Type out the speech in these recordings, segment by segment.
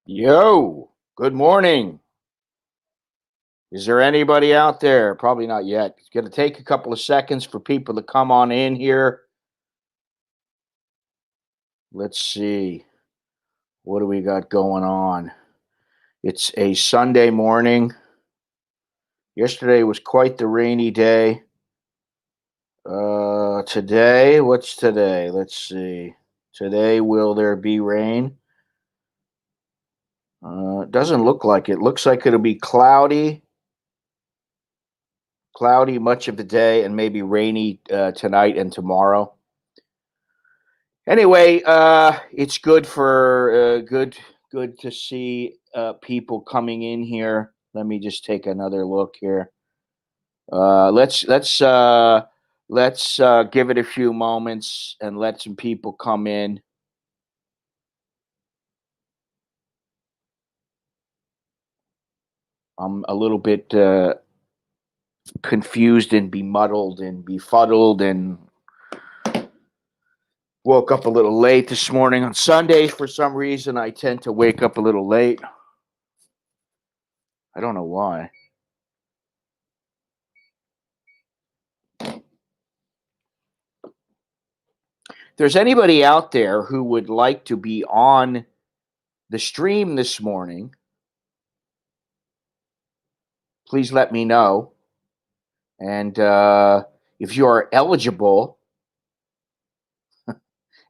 Yo, good morning. Is there anybody out there? Probably not yet. It's going to take a couple of seconds for people to come on in here. Let's see. What do we got going on? It's a Sunday morning. Yesterday was quite the rainy day. Today, what's today? Let's see. Today, will there be rain? It doesn't look like it. Looks like it'll be cloudy much of the day, and maybe rainy tonight and tomorrow. Anyway, it's good for good to see people coming in here. Let me just take another look here. Let's give it a few moments and let some people come in. I'm a little bit confused and bemuddled and befuddled and woke up a little late this morning. On Sundays, for some reason, I tend to wake up a little late. I don't know why. If there's anybody out there who would like to be on the stream this morning, please let me know. And if you are eligible,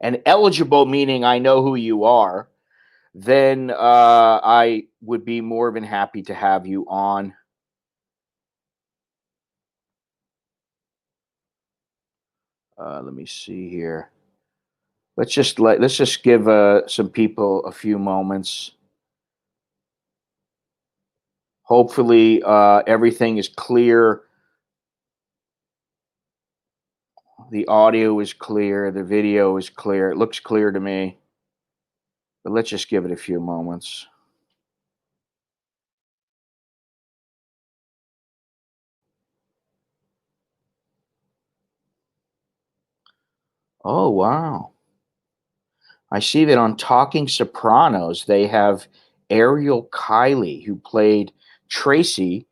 and eligible meaning I know who you are, then I would be more than happy to have you on. Let me see here. Let's just give some people a few moments. Hopefully, everything is clear. The audio is clear. The video is clear. It looks clear to me. But let's just give it a few moments. Oh, wow. I see that on Talking Sopranos, they have Ariel Kiley, who played Tracy.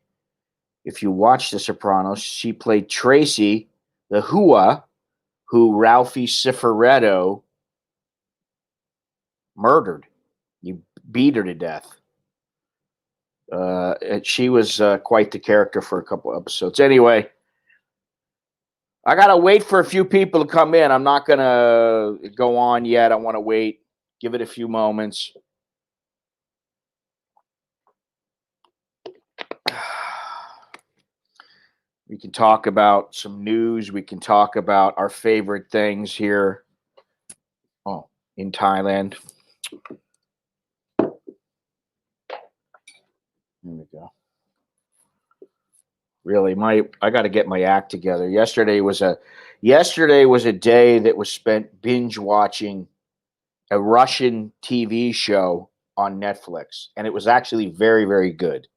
If you watch The Sopranos, she played Tracy, the Hua, who Ralphie Cifaretto murdered. You beat her to death. She was quite the character for a couple episodes. Anyway, I gotta wait for a few people to come in. I'm not gonna go on yet. I want to wait. Give it a few moments. We can talk about some news. We can talk about our favorite things here. Oh, in Thailand. There we go. Really, I got to get my act together. Yesterday was a day that was spent binge watching a Russian TV show on Netflix, and it was actually very, very good.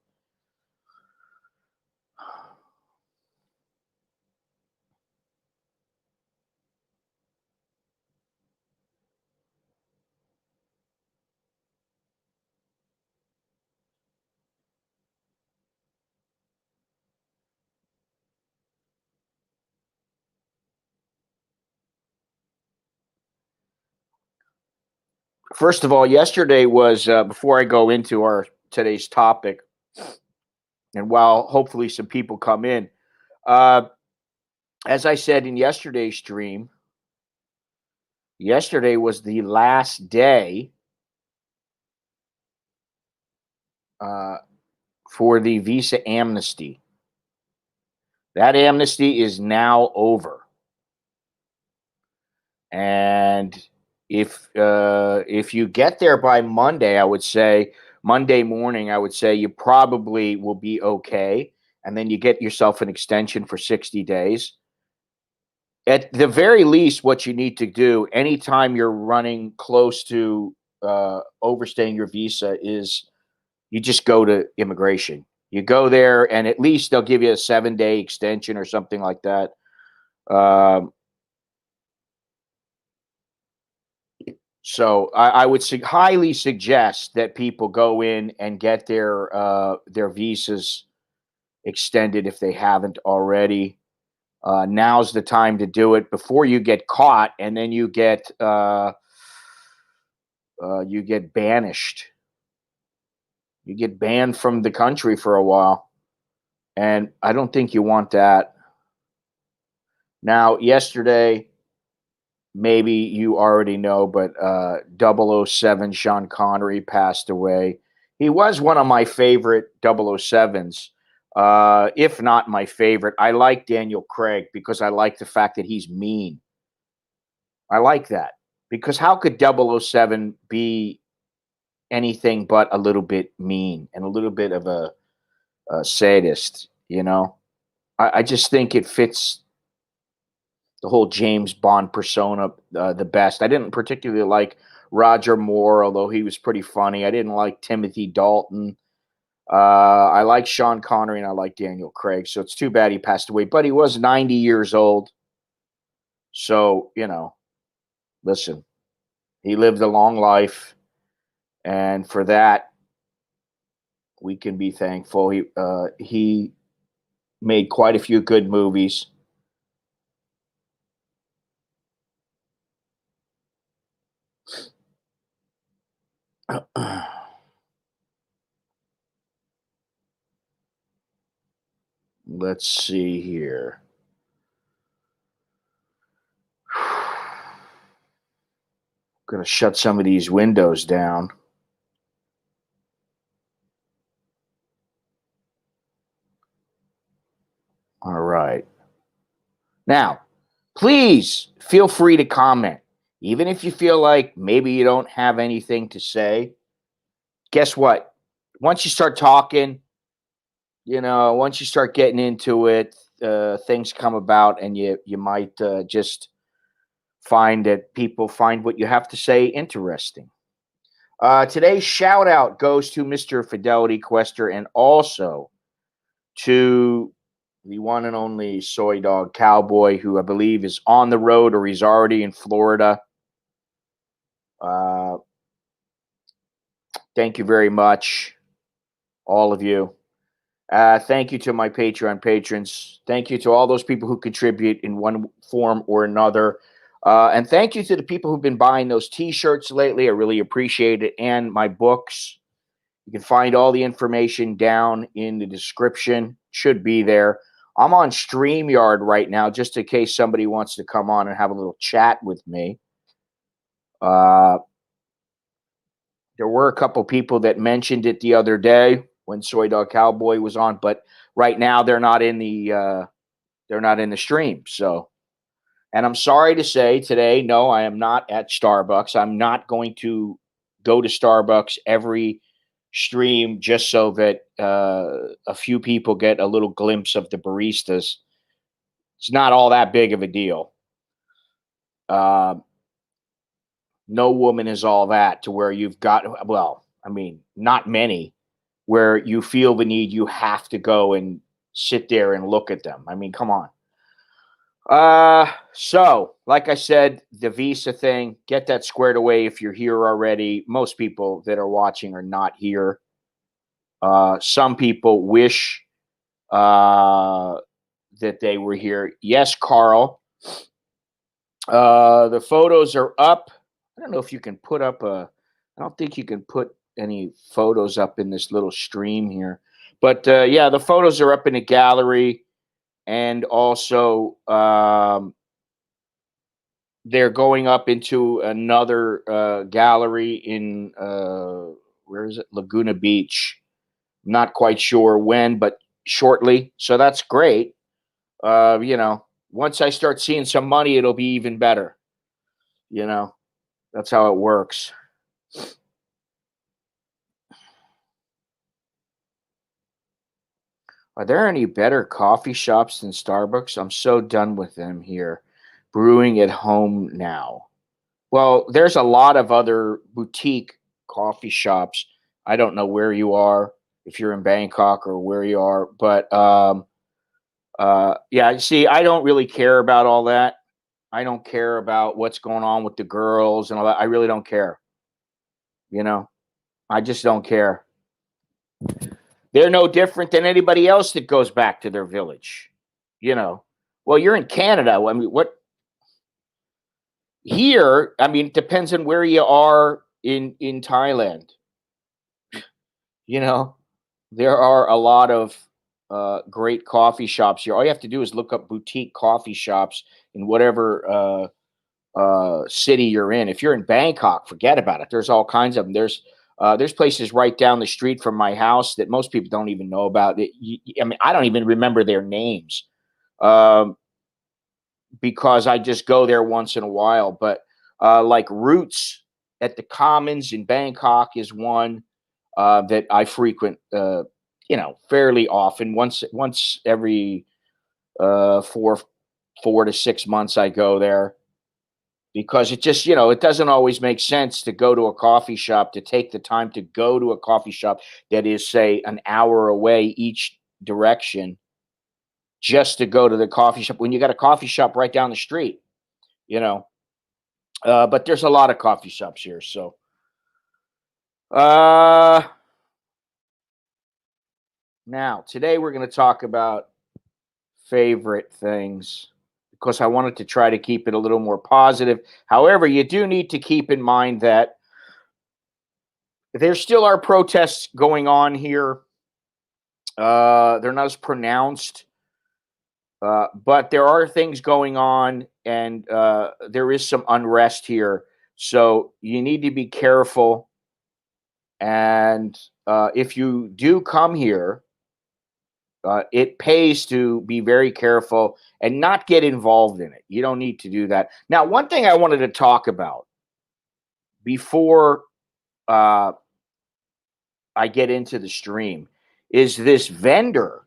First of all, yesterday was before I go into our today's topic, and while hopefully some people come in, uh, as I said in yesterday's stream, yesterday was the last day uh, for the visa amnesty. That amnesty is now over, and if you get there by Monday, I would say Monday morning, I would say you probably will be okay, and then you get yourself an extension for 60 days. At the very least, what you need to do anytime you're running close to overstaying your visa is you just go to immigration. You go there, and at least they'll give you a 7-day extension or something like that. Um, So I would highly suggest that people go in and get their visas extended if they haven't already. Now's the time to do it before you get caught, and then you get banished. You get banned from the country for a while, and I don't think you want that. Now, yesterday, maybe you already know, but 007 Sean Connery passed away. He was one of my favorite 007s, if not my favorite. I like Daniel Craig because I like the fact that he's mean. I like that because how could 007 be anything but a little bit mean and a little bit of a sadist? You know, I just think it fits the whole James Bond persona the best. I didn't particularly like Roger Moore, although he was pretty funny. I didn't like Timothy Dalton. I like Sean Connery and I like Daniel Craig. So it's too bad he passed away. But he was 90 years old. So, listen, he lived a long life. And for that, we can be thankful. He made quite a few good movies. Let's see here. Going to shut some of these windows down. All right. Now, please feel free to comment. Even if you feel like maybe you don't have anything to say, guess what? Once you start talking, once you start getting into it, things come about, and you might just find that people find what you have to say interesting. Today's shout out goes to Mr. Fidelity Quester and also to the one and only Soy Dog Cowboy, who I believe is on the road or he's already in Florida. Thank you very much, all of you. Thank you to my Patreon patrons. Thank you to all those people who contribute in one form or another. And thank you to the people who've been buying those T-shirts lately. I really appreciate it. And my books. You can find all the information down in the description. Should be there. I'm on StreamYard right now, just in case somebody wants to come on and have a little chat with me. There were a couple people that mentioned it the other day when Soy Dog Cowboy was on, but right now they're not in the stream. So, and I'm sorry to say today, no, I am not at Starbucks. I'm not going to go to Starbucks every stream just so that a few people get a little glimpse of the baristas. It's not all that big of a deal. No woman is all that to where you've got, well, I mean, not many, where you feel the need, you have to go and sit there and look at them. I mean, come on. So like I said, the visa thing, get that squared away if you're here already. Most people that are watching are not here. Some people wish that they were here. Yes, Carl. The photos are up. I don't know if you can put up I don't think you can put any photos up in this little stream here. But yeah, the photos are up in the gallery. And also, they're going up into another gallery in, where is it? Laguna Beach. Not quite sure when, but shortly. So that's great. Once I start seeing some money, it'll be even better. That's how it works. Are there any better coffee shops than Starbucks? I'm so done with them here. Brewing at home now. Well, there's a lot of other boutique coffee shops. I don't know where you are, if you're in Bangkok or where you are, but yeah, see, I don't really care about all that. I don't care about what's going on with the girls and all that. I really don't care. You know, I just don't care. They're no different than anybody else that goes back to their village. You know, well, you're in Canada. I mean, what here? I mean, it depends on where you are in Thailand. You know, there are a lot of great coffee shops here. All you have to do is look up boutique coffee shops in whatever city you're in. If you're in Bangkok, forget about it. There's all kinds of them. There's places right down the street from my house that most people don't even know about. I mean, I don't even remember their names um, because I just go there once in a while. But like Roots at the Commons in Bangkok is one that I frequent. Fairly often. Once every 4 to 6 months, I go there because it just it doesn't always make sense to go to a coffee shop, to take the time to go to a coffee shop that is, say, an hour away each direction, just to go to the coffee shop when you got a coffee shop right down the street. you know but there's a lot of coffee shops here. So uh now today we're going to talk about favorite things because I wanted to try to keep it a little more positive. However, you do need to keep in mind that there still are protests going on here. They're not as pronounced, but there are things going on, and there is some unrest here. So you need to be careful. And if you do come here, it pays to be very careful and not get involved in it. You don't need to do that. Now, one thing I wanted to talk about before uh, I get into the stream is this vendor.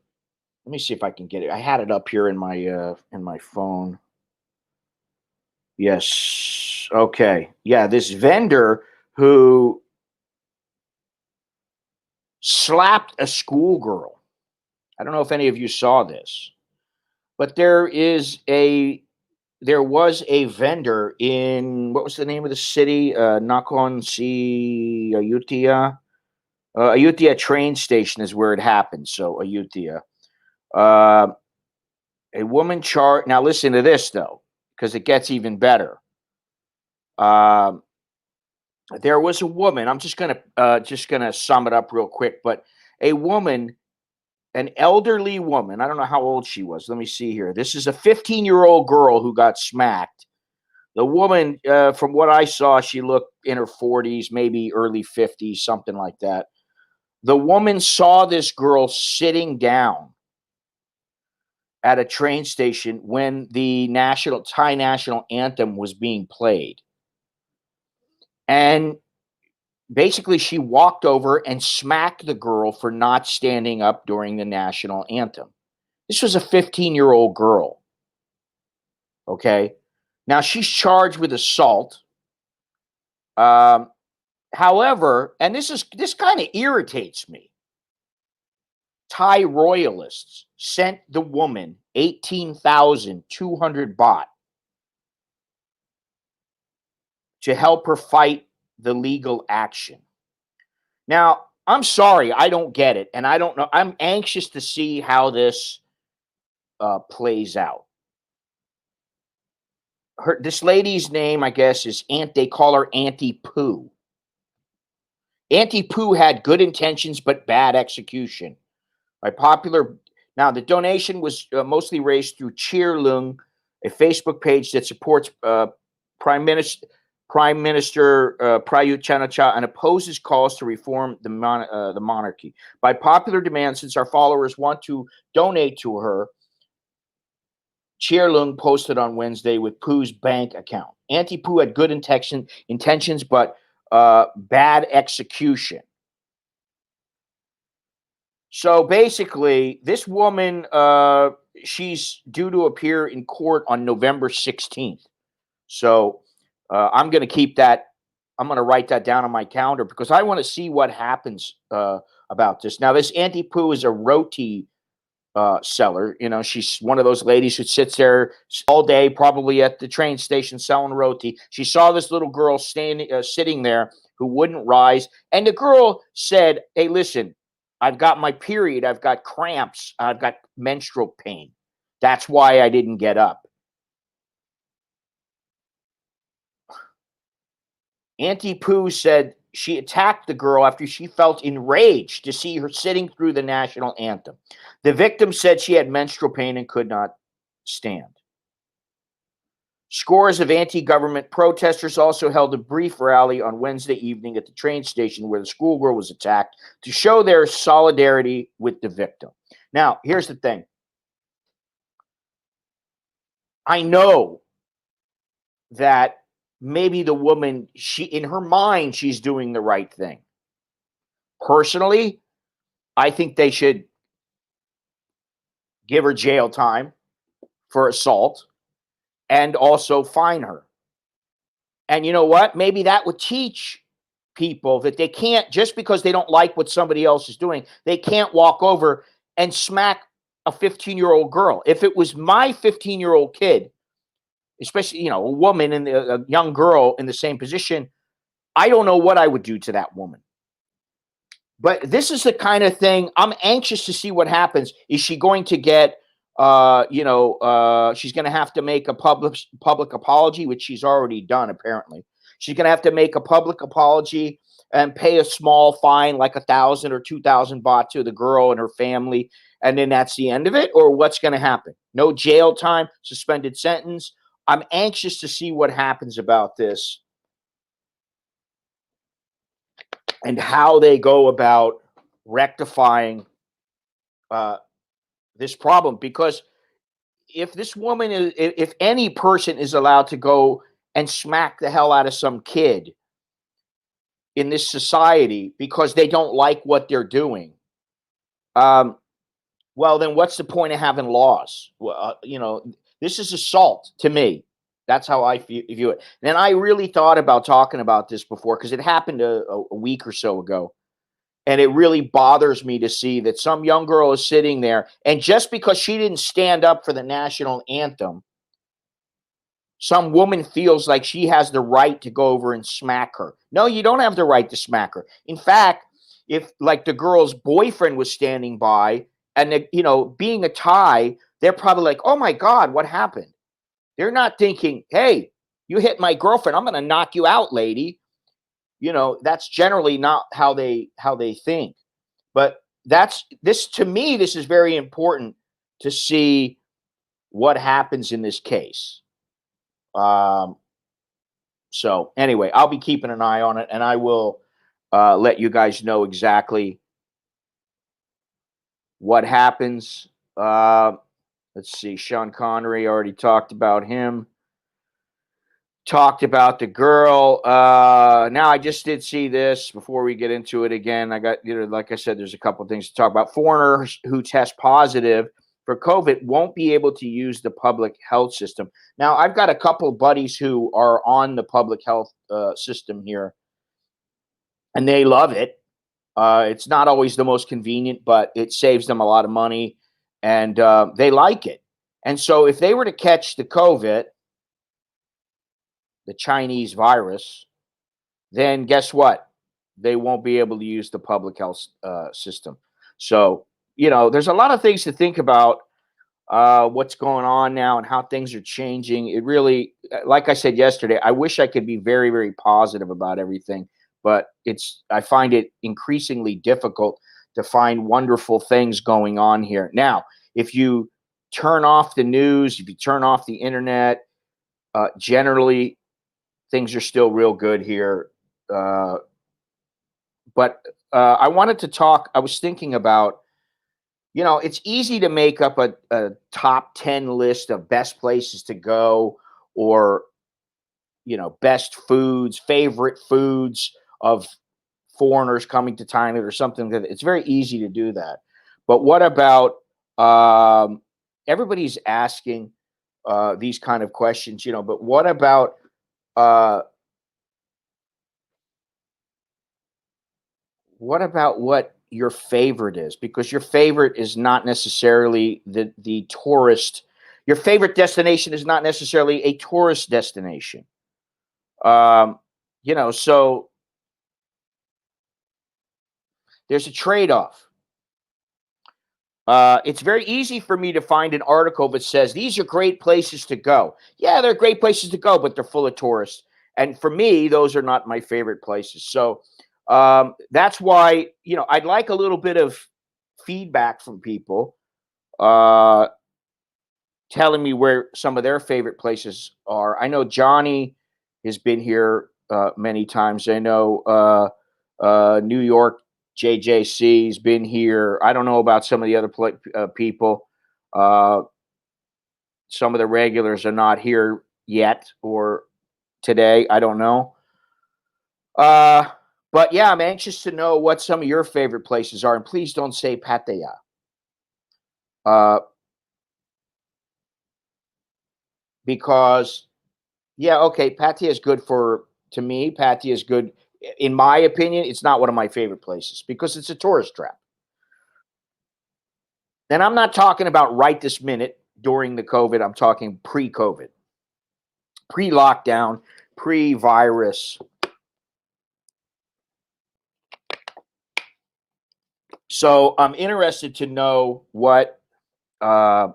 Let me see if I can get it. I had it up here in my phone. Yes. Okay. Yeah, this vendor who slapped a schoolgirl. I don't know if any of you saw this, but there was a vendor in, what was the name of the city? Nakhon Si Ayutthaya. Ayutthaya train station is where it happened. So Ayutthaya. Uh, a woman charged. Now listen to this though, because it gets even better. Um, there was a woman. I'm just gonna sum it up real quick. But a woman, an elderly woman. I don't know how old she was. Let me see here. This is a 15-year-old girl who got smacked. The woman, from what I saw, she looked in her 40s, maybe early 50s, something like that. The woman saw this girl sitting down at a train station when the Thai national anthem was being played. And basically, she walked over and smacked the girl for not standing up during the national anthem. This was a 15-year-old girl. Okay. Now she's charged with assault. Um, However, and this kind of irritates me. Thai royalists sent the woman 18,200 baht to help her fight the legal action. Now, I'm sorry, I don't get it, and I don't know. I'm anxious to see how this plays out. This lady's name, I guess, is Aunt. They call her Auntie Pooh. Auntie Pooh had good intentions but bad execution. By popular Now, the donation was mostly raised through Cheer Lung, a Facebook page that supports Prime Minister Prayut Chan-o-cha and opposes calls to reform the monarchy. By popular demand, since our followers want to donate to her, Cheer Lung posted on Wednesday with Pooh's bank account. Auntie Pooh had good intentions, but bad execution. So basically, this woman, she's due to appear in court on November 16th. So I'm going to keep that. I'm going to write that down on my calendar because I want to see what happens about this. Now, this Auntie Pooh is a roti seller. You know, she's one of those ladies who sits there all day, probably at the train station selling roti. She saw this little girl standing, sitting there who wouldn't rise, and the girl said, "Hey, listen, I've got my period. I've got cramps. I've got menstrual pain. That's why I didn't get up." Auntie Pooh said she attacked the girl after she felt enraged to see her sitting through the national anthem. The victim said she had menstrual pain and could not stand. Scores of anti government protesters also held a brief rally on Wednesday evening at the train station where the schoolgirl was attacked to show their solidarity with the victim. Now, here's the thing. I know that maybe the woman, she in her mind, she's doing the right thing. Personally, I think they should give her jail time for assault and also fine her. And you know what? Maybe that would teach people that they can't, just because they don't like what somebody else is doing, they can't walk over and smack a 15-year-old girl. If it was my 15-year-old kid, especially, you know, a woman and a young girl in the same position, I don't know what I would do to that woman. But this is the kind of thing I'm anxious to see what happens. Is she going to get, she's going to have to make a public apology, which she's already done apparently. She's going to have to make a public apology and pay a small fine, like 1,000 or 2,000 baht to the girl and her family, and then that's the end of it. Or what's going to happen? No jail time, suspended sentence. I'm anxious to see what happens about this and how they go about rectifying uh, this problem. Because if this woman is, if any person is allowed to go and smack the hell out of some kid in this society because they don't like what they're doing, um, well, then what's the point of having laws? Well, this is assault to me. That's how I view it. And I really thought about talking about this before because it happened a week or so ago. And it really bothers me to see that some young girl is sitting there, and just because she didn't stand up for the national anthem, some woman feels like she has the right to go over and smack her. No, you don't have the right to smack her. In fact, if like the girl's boyfriend was standing by and being a Thai, they're probably like, "Oh my God, what happened?" They're not thinking, "Hey, you hit my girlfriend. I'm going to knock you out, lady." That's generally not how they think. But to me, this is very important to see what happens in this case. Um, so anyway, I'll be keeping an eye on it, and I will let you guys know exactly what happens. Let's see. Sean Connery, already talked about him. Talked about the girl. Now, I just did see this before we get into it again. I got, like I said, there's a couple of things to talk about. Foreigners who test positive for COVID won't be able to use the public health system. Now, I've got a couple of buddies who are on the public health system here, and they love it. It's not always the most convenient, but it saves them a lot of money, and they like it. And so if they were to catch the COVID, the Chinese virus, then guess what? They won't be able to use the public health system. So, there's a lot of things to think about what's going on now and how things are changing. It really, like I said yesterday, I wish I could be very, very positive about everything, but I find it increasingly difficult to find wonderful things going on here. Now, if you turn off the news, if you turn off the internet, generally things are still real good here. Uh, but I wanted to talk. I was thinking about, it's easy to make up a top 10 list of best places to go, or, best foods, favorite foods of foreigners coming to Thailand or something. That it's very easy to do that. But what about everybody's asking these kind of questions, but what about uh, what your favorite is, because your favorite is not necessarily the tourist. Your favorite destination is not necessarily a tourist destination. Um, so there's a trade-off. It's very easy for me to find an article that says these are great places to go. Yeah, they're great places to go, but they're full of tourists. And for me, those are not my favorite places. So that's why, I'd like a little bit of feedback from people uh, telling me where some of their favorite places are. I know Johnny has been here many times. I know New York JJC's been here. I don't know about some of the other people. Uh, some of the regulars are not here yet or today. I don't know. Uh, but yeah, I'm anxious to know what some of your favorite places are. And please don't say Pattaya. Uh, because yeah, okay, Pattaya is good to me. Pattaya is good, in my opinion. It's not one of my favorite places because it's a tourist trap. And I'm not talking about right this minute during the COVID. I'm talking pre-COVID, pre-lockdown, pre-virus. So I'm interested to know uh,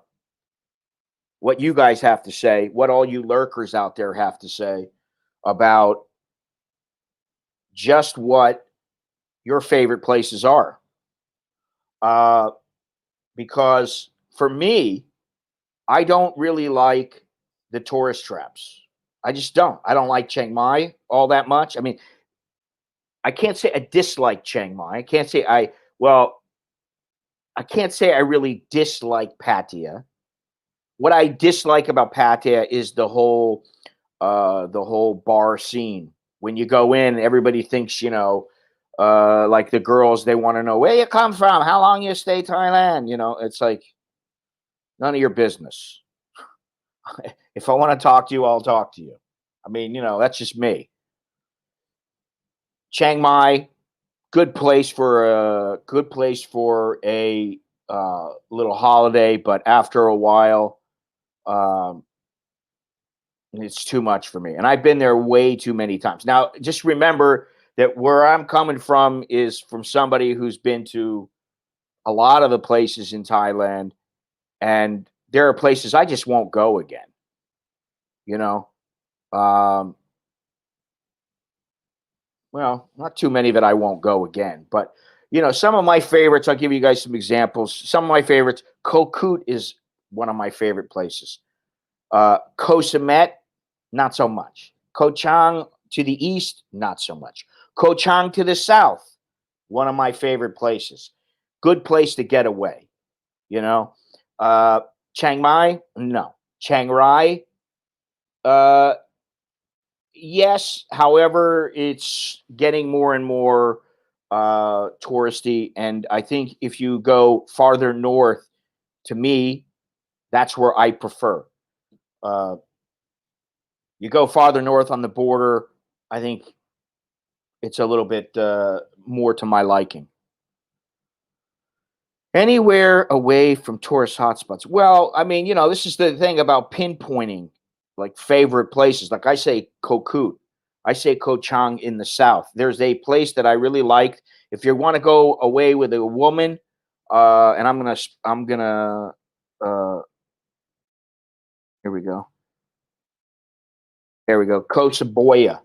what you guys have to say, what all you lurkers out there have to say about just what your favorite places are. Uh, because for me, I don't really like the tourist traps. I just don't. I don't like Chiang Mai all that much. I mean, I can't say I dislike Chiang Mai. Well, I can't say I really dislike Pattaya. What I dislike about Pattaya is the whole bar scene. When you go in, everybody thinks, like the girls, they want to know where you come from, how long you stay Thailand. It's like none of your business. If I want to talk to you, I'll talk to you. I mean, that's just me. Chiang Mai, good place for a little holiday, but after a while, um, it's too much for me. And I've been there way too many times. Now, just remember that where I'm coming from is from somebody who's been to a lot of the places in Thailand, and there are places I just won't go again. You know, um, well, not too many that I won't go again, but some of my favorites. I'll give you guys some examples. Some of my favorites. Kokut is one of my favorite places. Koh Samet, not so much. Koh Chang to the east, not so much. Koh Chang to the south, one of my favorite places. Good place to get away. You know, uh, Chiang Mai, no. Chiang Rai, uh, yes. However, it's getting more and more touristy, and I think if you go farther north, to me, that's where I prefer. Uh, you go farther north on the border, I think it's a little bit more to my liking. Anywhere away from tourist hotspots. Well, I mean, this is the thing about pinpointing like favorite places. Like I say, Kokut. I say Koh Chang in the south. There's a place that I really liked. If you want to go away with a woman, and I'm gonna. Uh, here we go. There we go. Koh Saboya.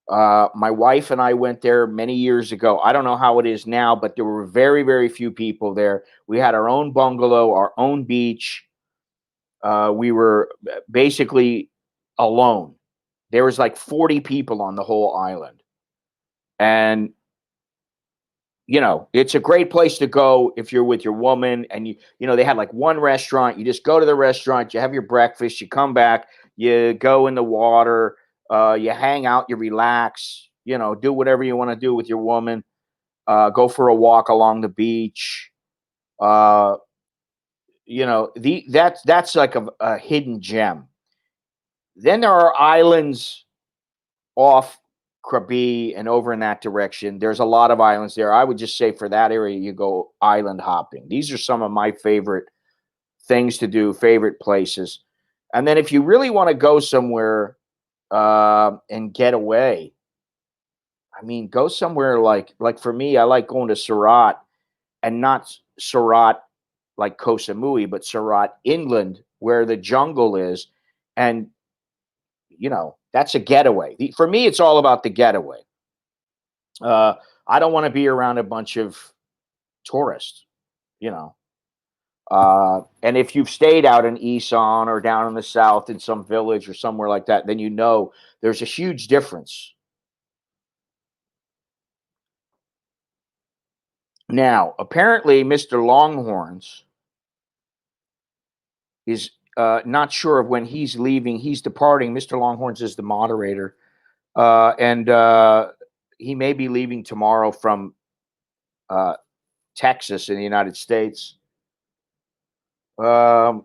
My wife and I went there many years ago. I don't know how it is now, but there were very, very few people there. We had our own bungalow, our own beach. We were basically alone. There was like 40 people on the whole island. And it's a great place to go if you're with your woman and they had like one restaurant. You just go to the restaurant, you have your breakfast, you come back, you go in the water, you hang out, you relax, do whatever you want to do with your woman, go for a walk along the beach. Uh, that's like a hidden gem. Then there are islands off Krabi and over in that direction. There's a lot of islands there. I would just say for that area, you go island hopping. These are some of my favorite things to do, favorite places. And then if you really want to go somewhere and get away, I mean, go somewhere like for me, I like going to Surat, and not Surat like Koh Samui, but Surat, England, where the jungle is. And, that's a getaway. For me, it's all about the getaway. Uh, I don't want to be around a bunch of tourists, you know. And if you've stayed out in Isan or down in the south in some village or somewhere like that, then there's a huge difference. Now, apparently, Mr. Longhorns is not sure of when he's leaving. He's departing. Mr. Longhorns is the moderator, and he may be leaving tomorrow from Texas in the United States. I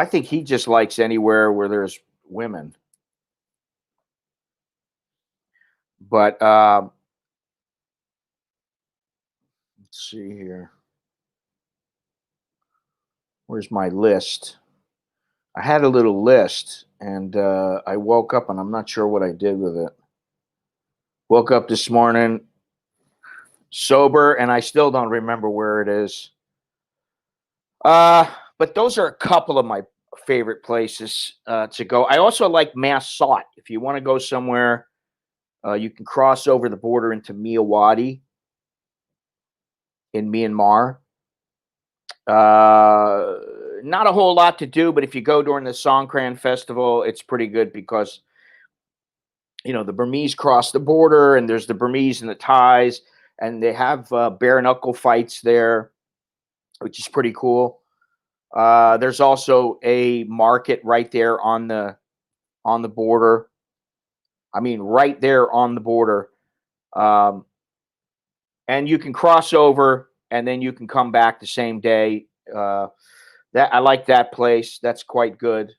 think he just likes anywhere where there's women. But let's see here. Where's my list? I had a little list, and I woke up, and I'm not sure what I did with it. Woke up this morning sober, and I still don't remember where it is. But those are a couple of my favorite places to go. I also like Mae Sot. If you want to go somewhere, you can cross over the border into Myawaddy in Myanmar. Not a whole lot to do, but if you go during the Songkran festival, it's pretty good because the Burmese cross the border, and there's the Burmese and the Thais, and they have bare knuckle fights there, which is pretty cool. There's also a market right there on the border. I mean, right there on the border. And you can cross over, and then you can come back the same day. That I like that place. That's quite good.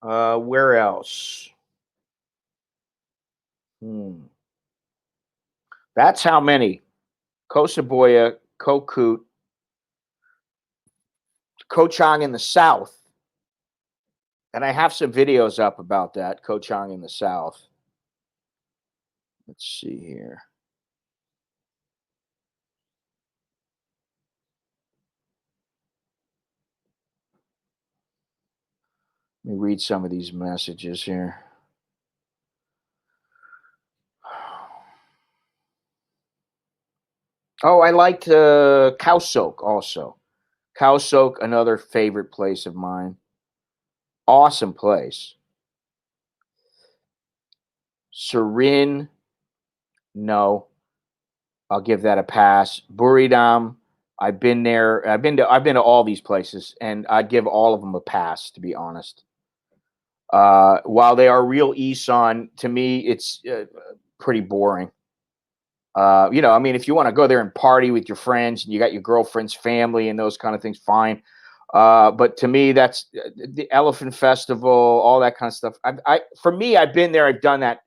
Where else? That's how many. Koh Saboya, Koh Koot, Koh Chang in the south. And I have some videos up about that, Koh Chang in the south. Let's see here. Let me read some of these messages here. Oh, I liked Khao Sok also. Khao Sok, another favorite place of mine. Awesome place. Surin, no. I'll give that a pass. Buridam, I've been there. I've been to all these places, and I'd give all of them a pass, to be honest. While they are real Isan, to me, it's pretty boring. I mean, if you want to go there and party with your friends and you got your girlfriend's family and those kind of things, fine. But to me, that's the Elephant Festival, all that kind of stuff. For me, I've been there. I've done that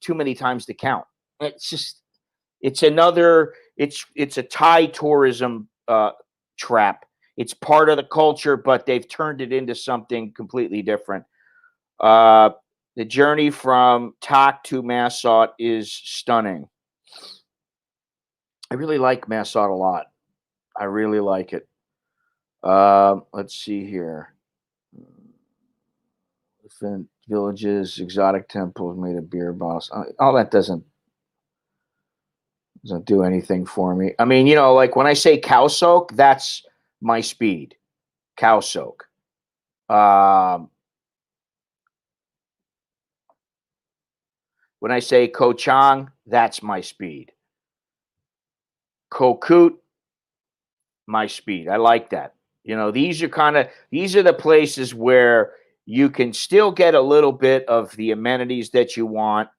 too many times to count. It's a Thai tourism trap. It's part of the culture, but they've turned it into something completely different. The journey from Tak to Mae Sot is stunning. I really like Mae Sot a lot. I really like it. Let's see here. Different villages, exotic temples made of beer bottles. All that doesn't do anything for me. I mean, like when I say Khao Sok, that's my speed. Khao Sok. When I say Koh Chang, that's my speed. Koh Koot, my speed. I like that. These are the places where you can still get a little bit of the amenities that you want,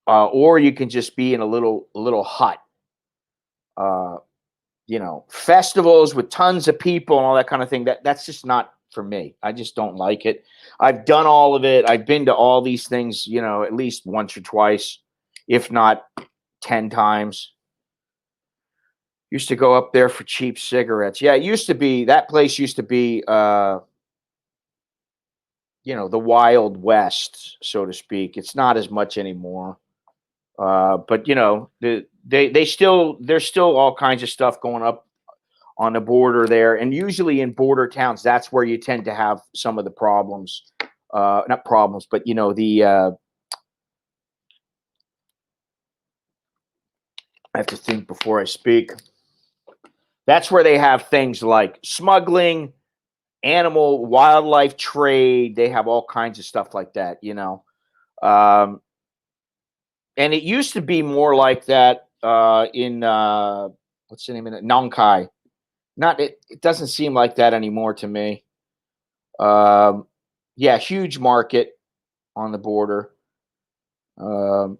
or you can just be in a little hut. Festivals with tons of people and all that kind of thing. That's just not for me. I just don't like it. I've done all of it. I've been to all these things, at least once or twice, if not 10 times. Used to go up there for cheap cigarettes. Yeah, it used to be that place used to be the Wild West, so to speak. It's not as much anymore. But there's still all kinds of stuff going up on the border there, and usually in border towns, that's where you tend to have some of the problems. Not problems, but I have to think before I speak. That's where they have things like smuggling, wildlife trade. They have all kinds of stuff like that. Um, and it used to be more like that in what's the name of it? Nong Khai. Not it. It doesn't seem like that anymore to me. Um, yeah, huge market on the border. Um,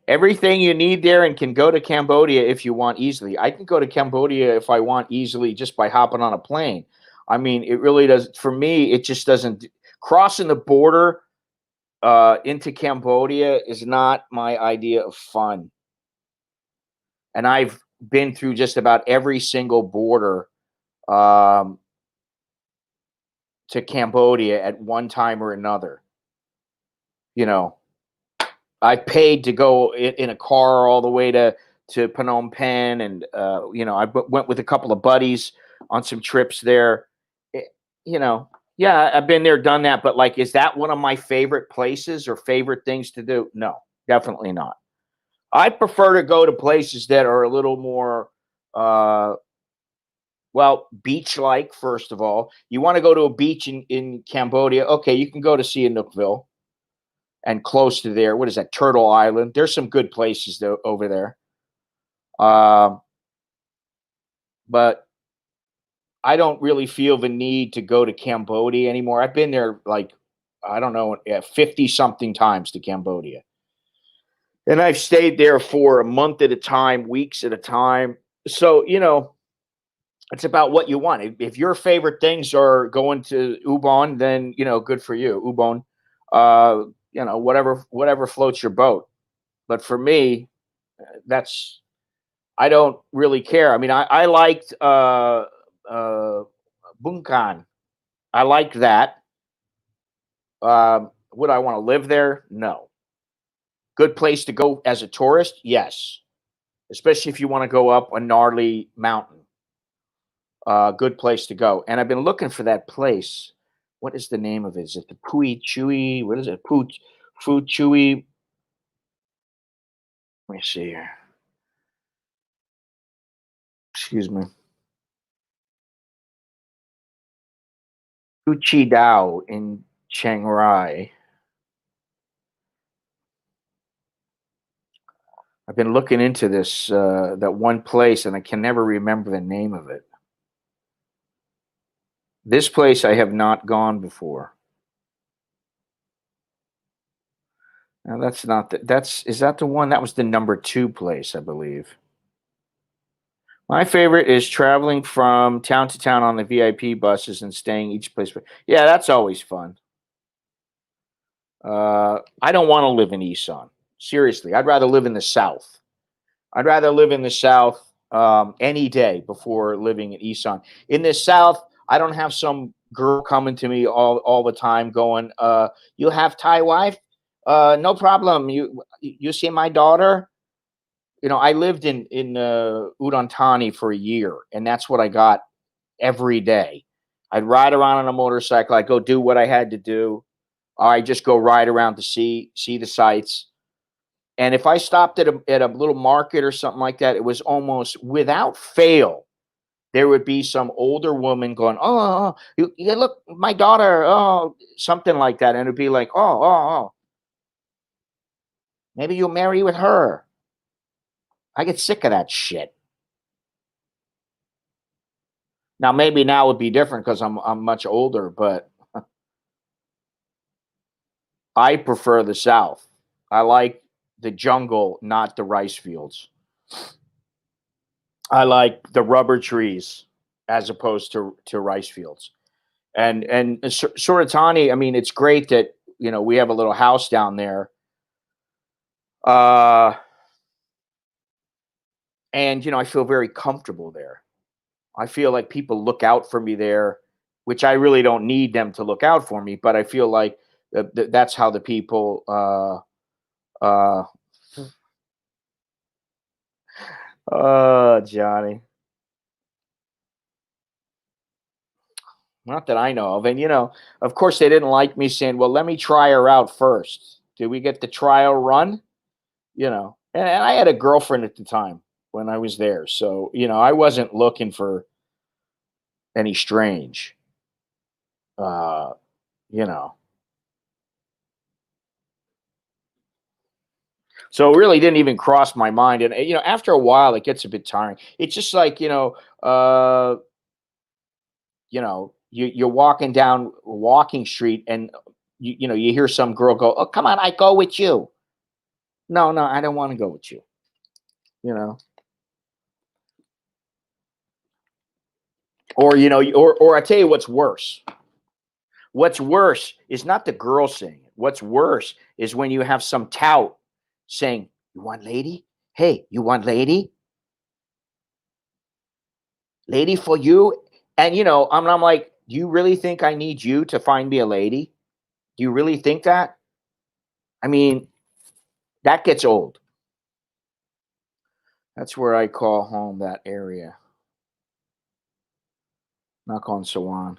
Everything you need there, and can go to Cambodia if you want easily. I can go to Cambodia if I want easily just by hopping on a plane. I mean, it really does. For me, it just doesn't. Crossing the border into Cambodia is not my idea of fun. And I've been through just about every single border um, to Cambodia at one time or another. You know, I paid to go in a car all the way to Phnom Penh, and went with a couple of buddies on some trips there. It- yeah, I've been there, done that. But like, is that one of my favorite places or favorite things to do? No, definitely not. I prefer to go to places that are a little more, uh, well, beach-like. First of all, you want to go to a beach in Cambodia? Okay, you can go to Sihanoukville and close to there. What is that? Turtle Island. There's some good places though over there. Um, but I don't really feel the need to go to Cambodia anymore. I've been there like I don't know, 50 something times to Cambodia. And I've stayed there for a month at a time, weeks at a time. So, it's about what you want. If your favorite things are going to Ubon, then, good for you. Ubon. Whatever floats your boat. But for me, that's I don't really care. I mean, I liked uh, Bunkan. I liked that. Would I want to live there? No. Good place to go as a tourist? Yes. Especially if you want to go up a gnarly mountain. Good place to go. And I've been looking for that place. What is the name of it? Is it the Pui Chewy? What is it? Fu Chewy. Let me see here. Excuse me. Fu Chi Dao in Chiang Rai. I've been looking into this that one place, and I can never remember the name of it. This place I have not gone before. Now that's not that's is that the one that was the number 2 place, I believe. My favorite is traveling from town to town on the VIP buses and staying each place. Yeah, that's always fun. I don't want to live in Isan. Seriously, I'd rather live in the South. I'd rather live in the South any day before living in Isan. In the South, I don't have some girl coming to me all the time going, you have Thai wife? No problem. You see my daughter? I lived in Udon Thani for a year, and that's what I got every day. I'd ride around on a motorcycle. I'd go do what I had to do. I just go ride around to see the sights. And if I stopped at a little market or something like that, it was almost without fail. There would be some older woman going, "Oh, you look, my daughter, oh," something like that, and it'd be like, "Oh, oh, oh, maybe you'll marry with her." I get sick of that shit. Now, maybe now would be different because I'm much older, but I prefer the South. I like the jungle, not the rice fields. I like the rubber trees as opposed to rice fields. And Suratani, I mean, it's great that we have a little house down there. Uh, and I feel very comfortable there. I feel like people look out for me there, which I really don't need them to look out for me, but I feel like that's how the people uh Johnny. Not that I know of. And of course they didn't like me saying, "Well, let me try her out first." Did we get the trial run? And I had a girlfriend at the time when I was there. So, I wasn't looking for any strange. Uh, you know. So it really didn't even cross my mind. And after a while it gets a bit tiring. It's just like, you're walking down walking street and you hear some girl go, "Oh, come on, I go with you." No, no, I don't want to go with you. You know. Or or I tell you what's worse. What's worse is not the girl saying it. What's worse is when you have some tout saying, "You want lady? Hey, you want lady? Lady for you?" And I'm like, "Do you really think I need you to find me a lady? Do you really think that?" I mean, that gets old. That's where I call home, that area. Knock on Sawan.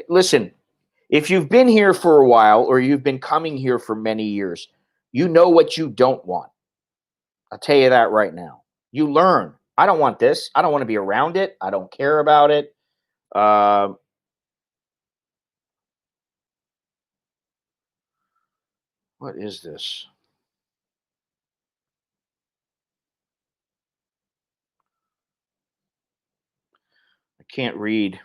Listen, if you've been here for a while or you've been coming here for many years, you know what you don't want. I'll tell you that right now. You learn. I don't want this. I don't want to be around it. I don't care about it. Uh, what is this? I can't read.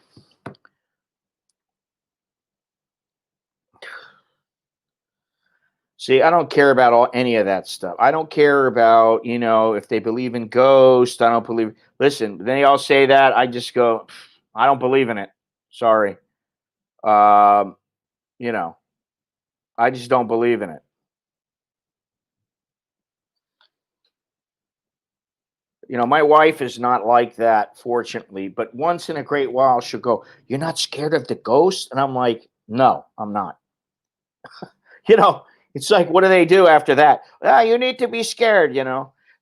See, I don't care about any of that stuff. I don't care about, if they believe in ghosts. I don't believe. Listen, they all say that. I just go, I don't believe in it. Sorry. Um, you know, I just don't believe in it. My wife is not like that, fortunately, but once in a great while she'll go, "You're not scared of the ghost?" And I'm like, "No, I'm not." You know, it's like, what do they do after that? Ah, you need to be scared.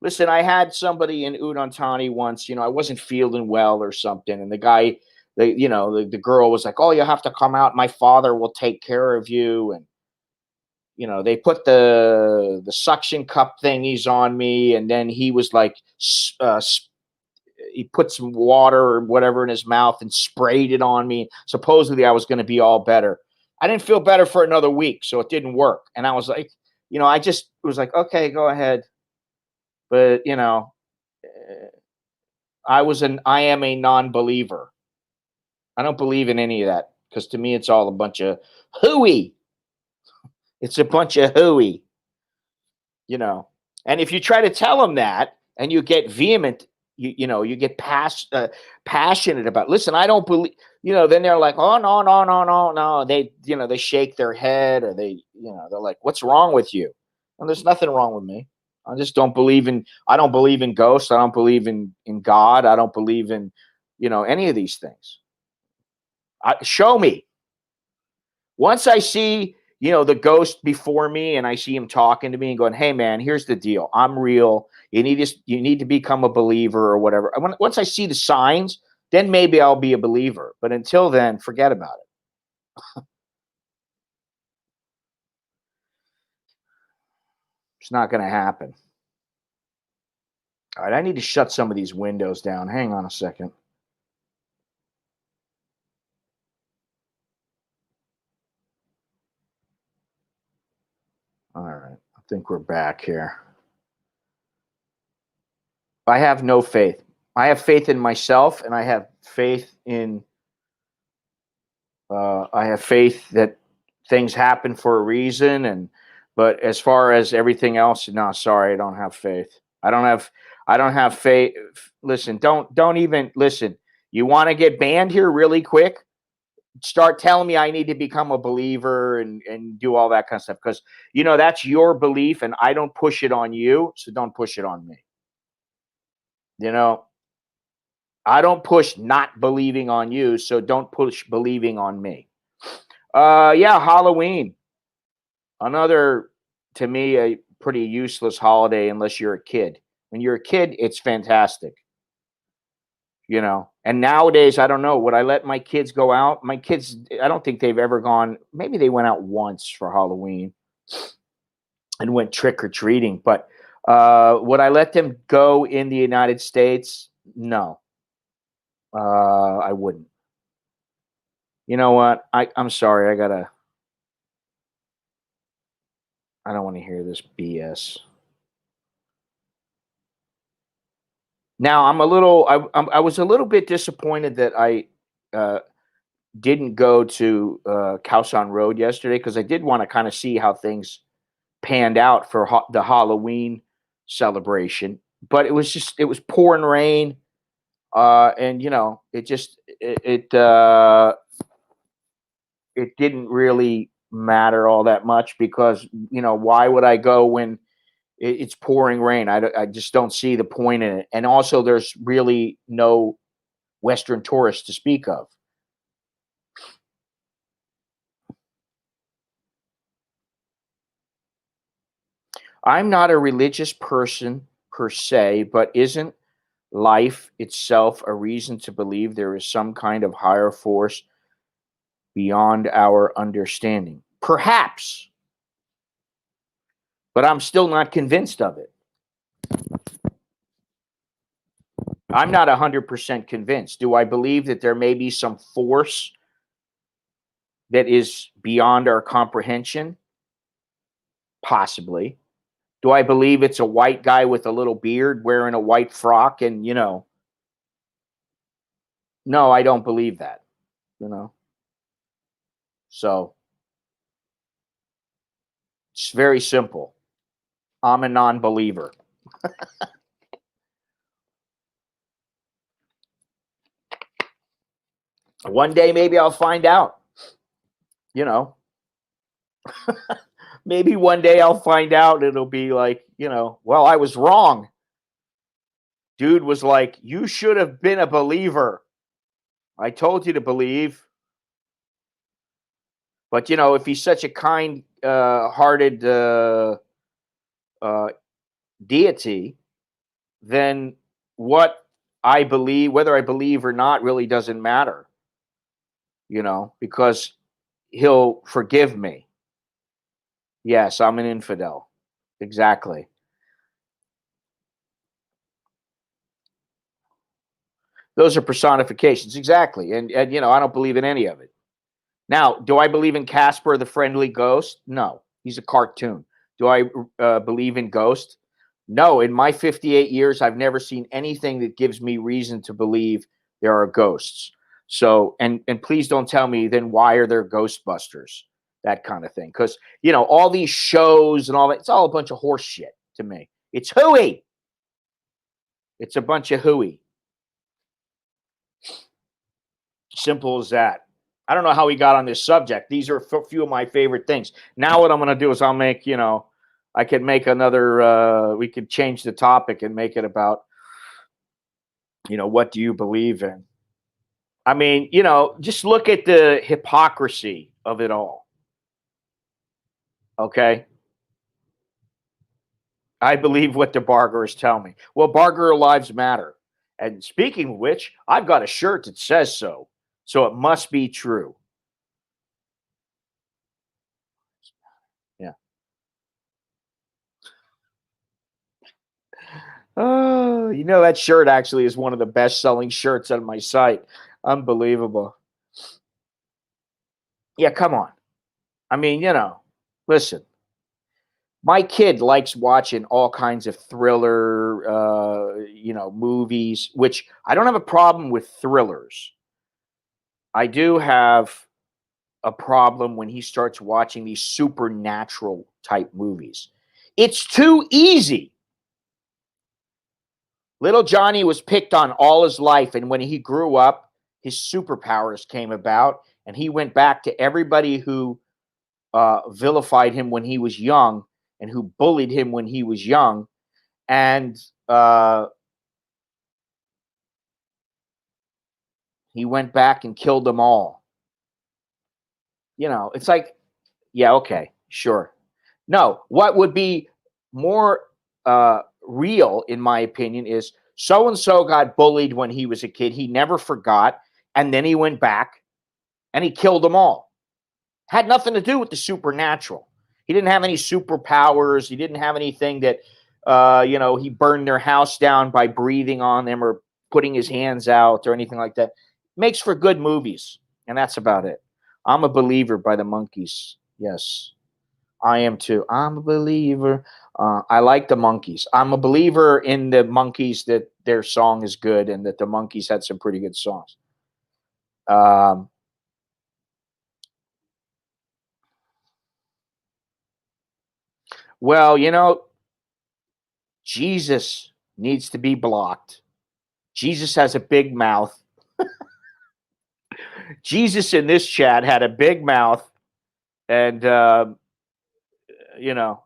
Listen, I had somebody in Udon Thani once, I wasn't feeling well or something. And the guy, the girl was like, "Oh, you have to come out. My father will take care of you." And, they put the suction cup thingies on me. And then he was like, he put some water or whatever in his mouth and sprayed it on me. Supposedly I was going to be all better. I didn't feel better for another week, so it didn't work. And I was like, I just was like, "Okay, go ahead." But, I am a non-believer. I don't believe in any of that because to me it's all a bunch of hooey. It's a bunch of hooey. you know. And if you try to tell them that and you get vehement, you get passionate about, "Listen, I don't believe," then they're like, "Oh, no, no, no, no, no." They shake their head or they're like, "What's wrong with you?" And there's nothing wrong with me. I don't believe in ghosts. I don't believe in God. I don't believe in, any of these things. Show me. Once I see, the ghost before me and I see him talking to me and going, "Hey man, here's the deal. I'm real. You need to become a believer," or whatever. Once I see the signs, then maybe I'll be a believer. But until then, forget about it. It's not going to happen. All right, I need to shut some of these windows down. Hang on a second. All right. I think we're back here. I have no faith. I have faith in myself, and I have faith in I have faith that things happen for a reason. And but as far as everything else, no, sorry, I don't have faith. I don't have faith. Listen, don't even listen. You want to get banned here really quick? Start telling me I need to become a believer and do all that kind of stuff, because that's your belief, and I don't push it on you, so don't push it on me. You know, I don't push not believing on you, so don't push believing on me. Yeah, Halloween. Another, to me, a pretty useless holiday unless you're a kid. When you're a kid, it's fantastic. And nowadays, I don't know, would I let my kids go out? My kids, I don't think they've ever gone. Maybe they went out once for Halloween and went trick or treating, but would I let them go in the United States? No, I wouldn't. You know what? I'm sorry. I don't want to hear this BS. Now I was a little bit disappointed that I uh, didn't go to Kowsan Road yesterday, because I did want to kind of see how things panned out for the Halloween celebration. But it was pouring rain, and it didn't really matter all that much, because why would I go when it's pouring rain? I just don't see the point in it. And also, there's really no Western tourists to speak of. I'm not a religious person per se, but isn't life itself a reason to believe there is some kind of higher force beyond our understanding? Perhaps, but I'm still not convinced of it. I'm not 100% convinced. Do I believe that there may be some force that is beyond our comprehension? Possibly. Do I believe it's a white guy with a little beard wearing a white frock and, no, I don't believe that, you know? So it's very simple. I'm a non believer. One day, maybe I'll find out, you know? Maybe one day I'll find out, and it'll be like, well, I was wrong. Dude was like, you should have been a believer. I told you to believe. But, if he's such a kind hearted uh, deity, then what I believe, whether I believe or not, really doesn't matter, because he'll forgive me. Yes, I'm an infidel. Exactly. Those are personifications. Exactly. And I don't believe in any of it. Now, do I believe in Casper the Friendly Ghost? No, he's a cartoon. Do I believe in ghosts? No, in my 58 years, I've never seen anything that gives me reason to believe there are ghosts. So, and please don't tell me then why are there Ghostbusters, that kind of thing? Because all these shows and all that, it's all a bunch of horse shit to me. It's hooey. It's a bunch of hooey. Simple as that. I don't know how we got on this subject. These are a few of my favorite things. Now what I'm going to do is I'll make, I could make another, we could change the topic and make it about, what do you believe in? I mean, just look at the hypocrisy of it all. Okay. I believe what the bargers tell me. Well, barger lives matter. And speaking of which, I've got a shirt that says so. So it must be true. Yeah. Oh, that shirt actually is one of the best selling shirts on my site. Unbelievable. Yeah, come on. I mean, listen, My kid likes watching all kinds of thriller, movies, which I don't have a problem with thrillers. I do have a problem when he starts watching these supernatural type movies. It's too easy. Little Johnny was picked on all his life, and when he grew up, his superpowers came about, and he went back to everybody who vilified him when he was young and who bullied him when he was young, and he went back and killed them all. It's like, yeah, okay, sure. No, what would be more real, in my opinion, is so and so got bullied when he was a kid. He never forgot, and then he went back and he killed them all. Had nothing to do with the supernatural. He didn't have any superpowers. He didn't have anything that, he burned their house down by breathing on them or putting his hands out or anything like that. Makes for good movies, and that's about it. I'm a Believer by the Monkees. Yes, I am too. I'm a believer. I like the Monkees. I'm a believer in the Monkees that their song is good and that the Monkees had some pretty good songs. Um, well, Jesus needs to be blocked. Jesus has a big mouth. Jesus in this chat had a big mouth, and I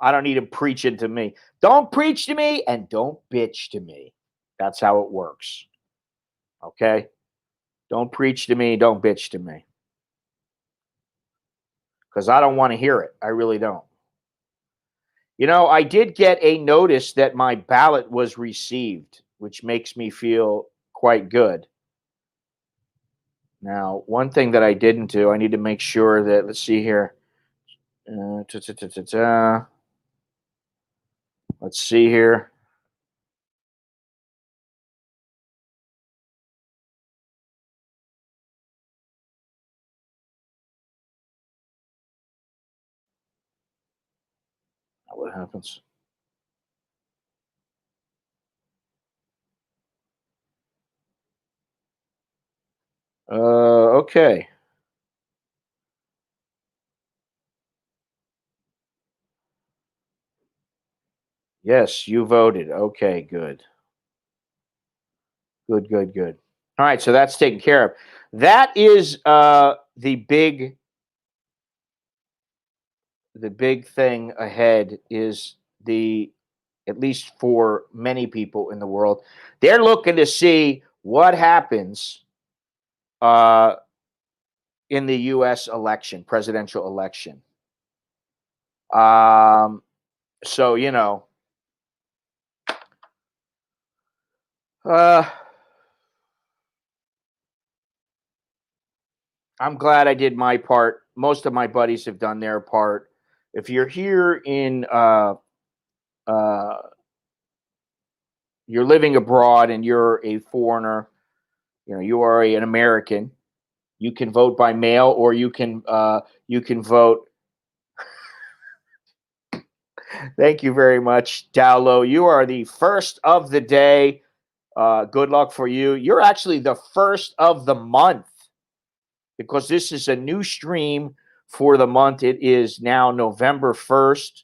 don't need him preaching to me. Don't preach to me and don't bitch to me. That's how it works. Okay? Don't preach to me, don't bitch to me. Because I don't want to hear it. I really don't. I did get a notice that my ballot was received, which makes me feel quite good. Now, one thing that I didn't do, I need to make sure that, let's see here. Let's see here. What happens? Okay. Yes, you voted. Okay, good. Good, good, good. All right, so that's taken care of. That is the big thing ahead is the at least for many people in the world, they're looking to see what happens uh, in the U.S. election, presidential election. So uh, I'm glad I did my part. Most of my buddies have done their part. If you're here in uh, you're living abroad and you're a foreigner, you are an American. You can vote by mail, or you can vote. Thank you very much, Dowlow. You are the first of the day. Good luck for you. You're actually the first of the month because this is a new stream for the month. It is now November 1st,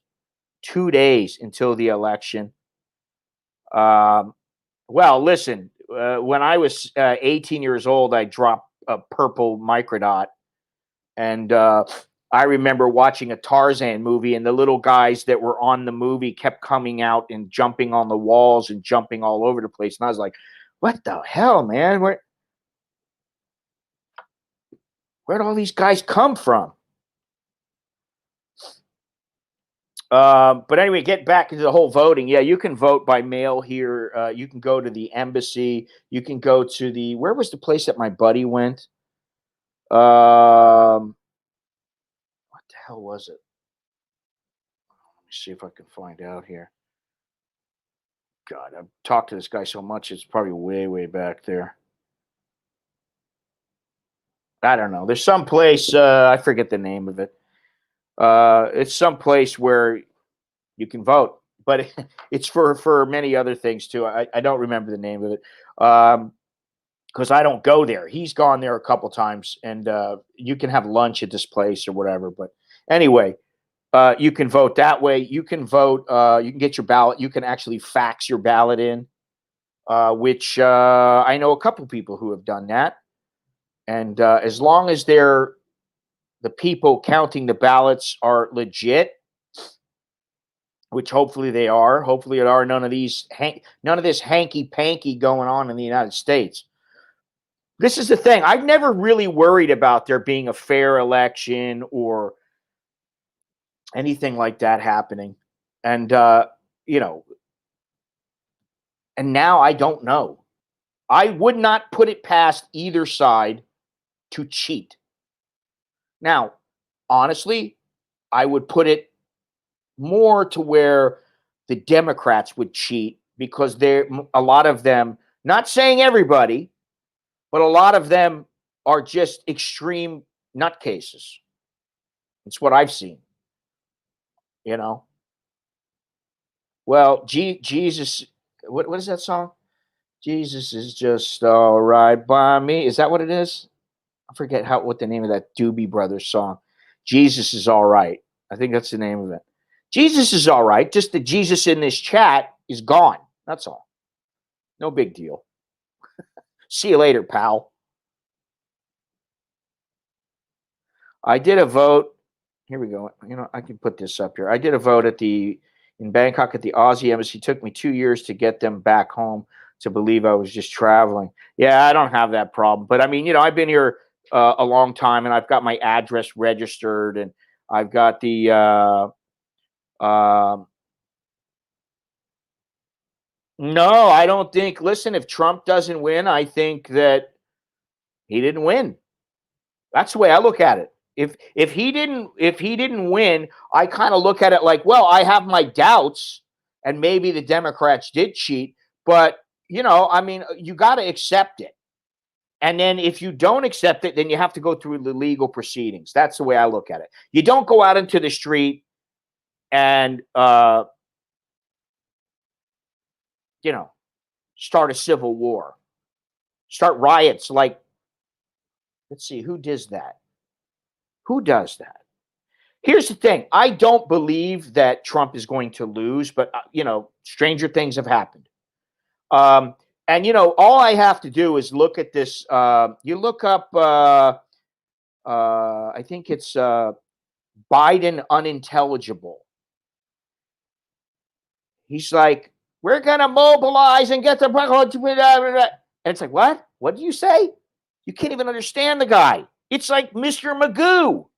2 days until the election. Well, listen, when I was 18 years old, I dropped a purple microdot. And I remember watching a Tarzan movie, and the little guys that were on the movie kept coming out and jumping on the walls and jumping all over the place. And I was like, what the hell, man? Where'd all these guys come from? But anyway, get back into the whole voting. Yeah, you can vote by mail here. You can go to the embassy. You can go to where was the place that my buddy went? What the hell was it? Let me see if I can find out here. God, I've talked to this guy so much, it's probably way, way back there. I don't know. There's some place, I forget the name of it. It's some place where You can vote, but it's for many other things too. I don't remember the name of it. Because I don't go there. He's gone there a couple times, and you can have lunch at this place or whatever. But anyway, you can vote that way. You can vote. You can get your ballot. You can actually fax your ballot in, which I know a couple people who have done that. And as long as the people counting the ballots are legit, which hopefully they are. Hopefully there are none of this hanky panky going on in the United States. This is the thing. I've never really worried about there being a fair election or anything like that happening. And, you know, and now I don't know. I would not put it past either side to cheat. Now, honestly, I would put it more to where the Democrats would cheat because a lot of them, not saying everybody, but a lot of them are just extreme nutcases. It's what I've seen, you know. Well, Jesus, what is that song? Jesus is just all right by me. Is that what it is? I forget what the name of that Doobie Brothers song. Jesus is all right. I think that's the name of it. Jesus is all right. Just the Jesus in this chat is gone. That's all. No big deal. See you later, pal. I did a vote. Here we go. You know, I can put this up here. I did a vote in Bangkok at the Aussie embassy. It took me 2 years to get them back home to believe I was just traveling. Yeah, I don't have that problem. But I mean, you know, I've been here a long time, and I've got my address registered, and I've got the no, I don't think. Listen, if Trump doesn't win, I think that he didn't win. That's the way I look at it. If he didn't win, I kind of look at it like, well, I have my doubts, and maybe the Democrats did cheat, but you know, I mean, you got to accept it. And then if you don't accept it, then you have to go through the legal proceedings. That's the way I look at it. You don't go out into the street and you know, start a civil war, start riots. Like, let's see, who does that? Who does that? Here's the thing. I don't believe that Trump is going to lose, but you know, stranger things have happened. And you know, all I have to do is look at this. You look up. I think it's Biden unintelligible. He's like, we're gonna mobilize and get the. And it's like, what? What did you say? You can't even understand the guy. It's like Mr. Magoo.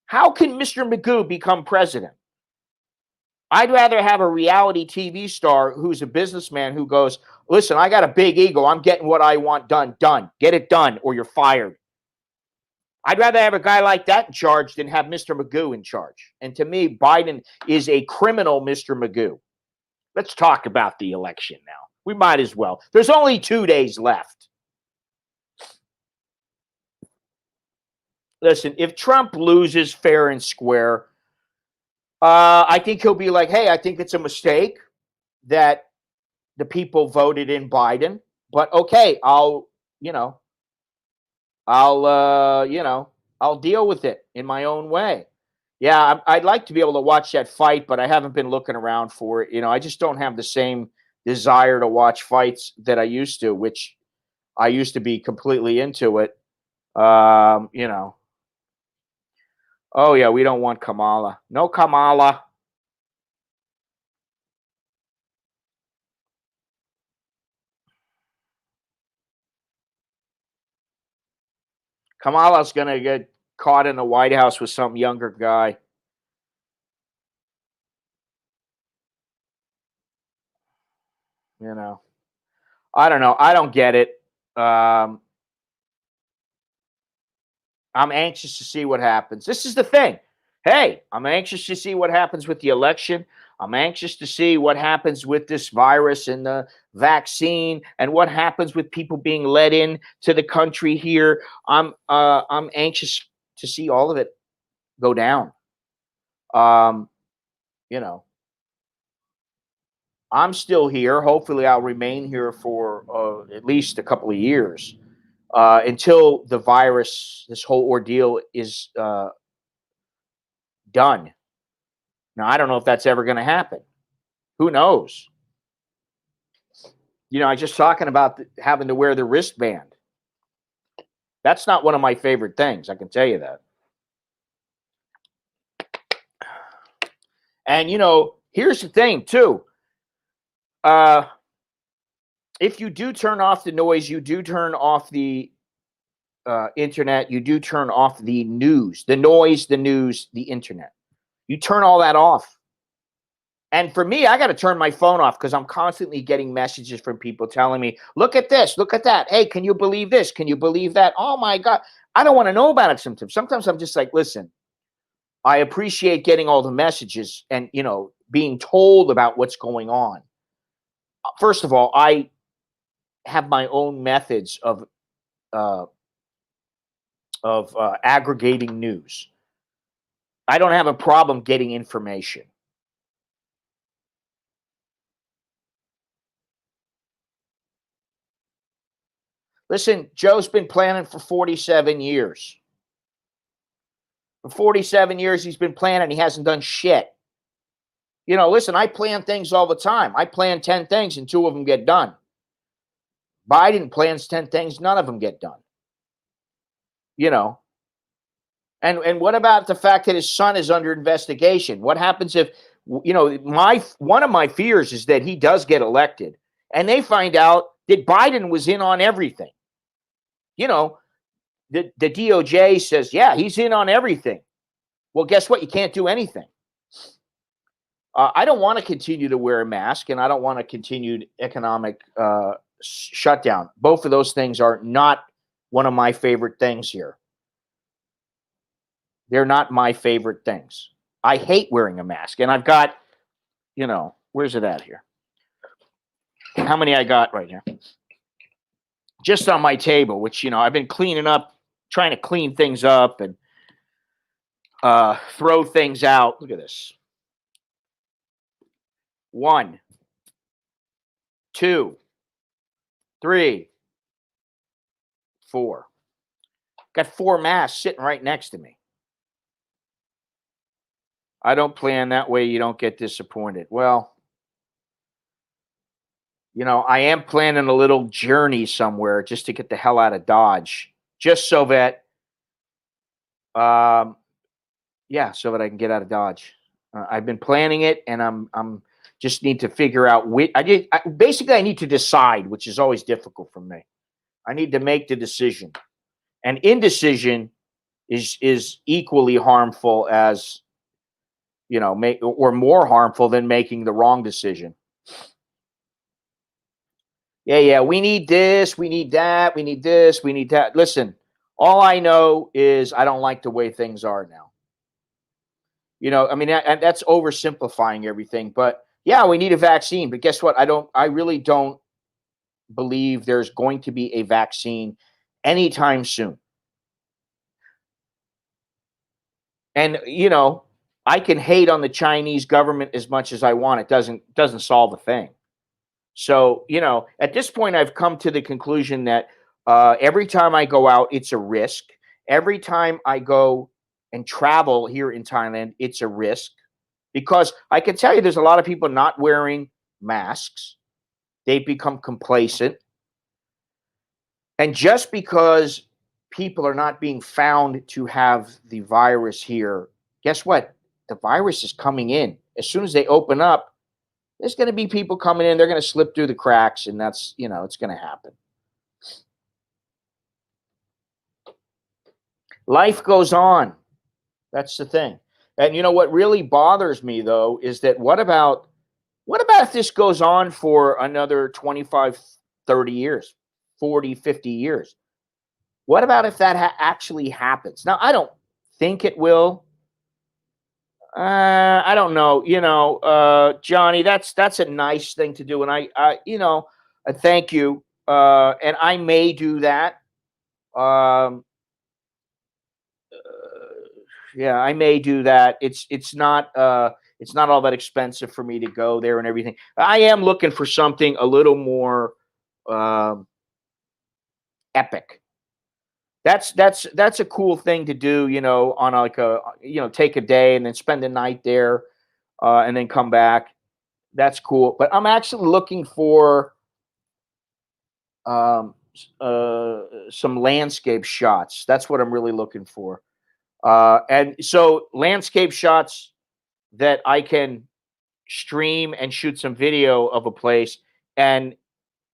How can Mr. Magoo become president? I'd rather have a reality TV star who's a businessman who goes, listen, I got a big ego. I'm getting what I want done. Done. Get it done or you're fired. I'd rather have a guy like that in charge than have Mr. Magoo in charge. And to me, Biden is a criminal Mr. Magoo. Let's talk about the election now. We might as well. There's only 2 days left. Listen, if Trump loses fair and square, I think he'll be like, hey, I think it's a mistake that the people voted in Biden, but okay, I'll deal with it in my own way. Yeah, I'd like to be able to watch that fight, but I haven't been looking around for it. You know, I just don't have the same desire to watch fights that I used to, which I used to be completely into it. You know. Oh yeah, we don't want Kamala. No Kamala. Kamala's gonna get caught in the White House with some younger guy. You know, I don't know. I don't get it. Um, I'm anxious to see what happens. This is the thing. Hey, I'm anxious to see what happens with the election. I'm anxious to see what happens with this virus and the vaccine and what happens with people being let in to the country here. I'm anxious to see all of it go down. Um, You know, I'm still here. Hopefully, I'll remain here for at least a couple of years until the virus, this whole ordeal is done. Now, I don't know if that's ever going to happen. Who knows? I just talking about having to wear the wristband. That's not one of my favorite things. I can tell you that. And here's the thing too. Uh, if you do turn off the noise, you do turn off the internet, you do turn off the news, the noise, the news, the internet. You turn all that off. And for me, I got to turn my phone off because I'm constantly getting messages from people telling me, look at this, look at that. Hey, can you believe this? Can you believe that? Oh my God. I don't want to know about it sometimes. Sometimes I'm just like, listen, I appreciate getting all the messages and, being told about what's going on. First of all, I have my own methods of aggregating news. I don't have a problem getting information. Listen, Joe's been planning for 47 years. For 47 years, he's been planning. He hasn't done shit. Listen, I plan things all the time. I plan 10 things and 2 of them get done. Biden plans 10 things, none of them get done. And what about the fact that his son is under investigation? What happens if, one of my fears is that he does get elected and they find out that Biden was in on everything. The DOJ says, yeah, he's in on everything. Well, guess what? You can't do anything. I don't want to continue to wear a mask, and I don't want a continued economic shutdown. Both of those things are not one of my favorite things here. They're not my favorite things. I hate wearing a mask, and I've got, where's it at here? How many I got right here? Just on my table, which, I've been cleaning up, trying to clean things up and throw things out. Look at this. 1, 2, 3, 4. Got 4 masks sitting right next to me. I don't plan that way. You don't get disappointed. Well, I am planning a little journey somewhere just to get the hell out of Dodge, just so that, so that I can get out of Dodge. I've been planning it, and I'm just need to figure out which. Basically, I need to decide, which is always difficult for me. I need to make the decision, and indecision is equally harmful as, or more harmful than making the wrong decision. Yeah, we need this, we need that, we need this, we need that. Listen, all I know is I don't like the way things are now. That's oversimplifying everything, but yeah, we need a vaccine. But guess what? I really don't believe there's going to be a vaccine anytime soon. And, I can hate on the Chinese government as much as I want. It doesn't solve a thing. So, at this point, I've come to the conclusion that every time I go out, it's a risk. Every time I go and travel here in Thailand, it's a risk. Because I can tell you there's a lot of people not wearing masks. They've become complacent. And just because people are not being found to have the virus here, guess what? The virus is coming in. As soon as they open up, there's going to be people coming in. They're going to slip through the cracks, and that's, it's going to happen. Life goes on. That's the thing. And what really bothers me, though, is that what about if this goes on for another 25, 30 years, 40, 50 years? What about if that actually happens? Now, I don't think it will. I don't know. Johnny, that's a nice thing to do, and I thank you. And I may do that. Yeah, I may do that. It's not It's not all that expensive for me to go there and everything. I am looking for something a little more um, epic. That's a cool thing to do, on like take a day and then spend the night there, and then come back. That's cool. But I'm actually looking for um, some landscape shots. That's what I'm really looking for. And so landscape shots that I can stream and shoot some video of a place, and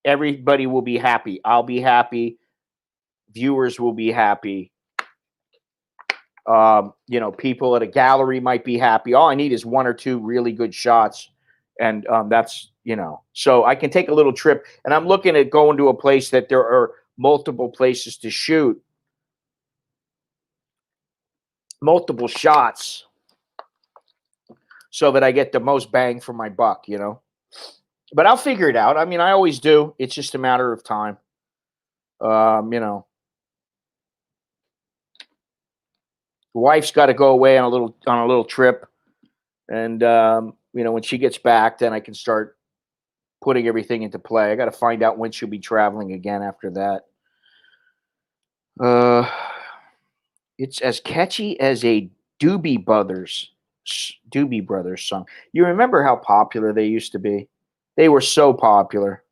everybody will be happy. I'll be happy. Viewers will be happy. People at a gallery might be happy. All I need is one or two really good shots, and that's so I can take a little trip. And I'm looking at going to a place that there are multiple places to shoot, multiple shots, so that I get the most bang for my buck. But I'll figure it out. I mean, I always do. It's just a matter of time. Um, you know, the wife's got to go away on a little trip, and when she gets back, then I can start putting everything into play. I got to find out when she'll be traveling again after that. Uh, it's as catchy as a Doobie Brothers song. You remember how popular they used to be? They were so popular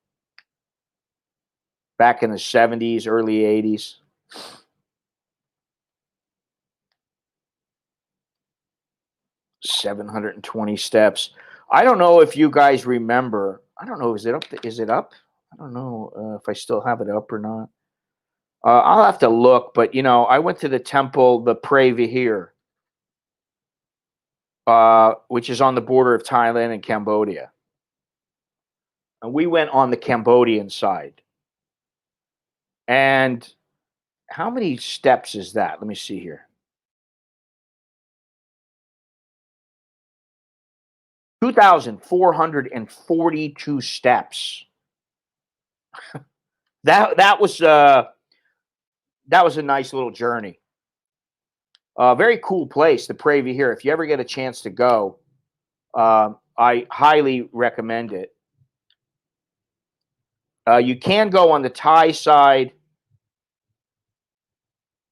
back in the 70s, early 80s. "720 Steps." I don't know if you guys remember. I don't know. Is it up? Is it up? I don't know if I still have it up or not. I'll have to look. But I went to the temple, the Pre Vihir, which is on the border of Thailand and Cambodia, and we went on the Cambodian side. And how many steps is that? Let me see here. 2,442 steps. That was a nice little journey. Very cool place, the Pre Vihir. If you ever get a chance to go, I highly recommend it. You can go on the Thai side.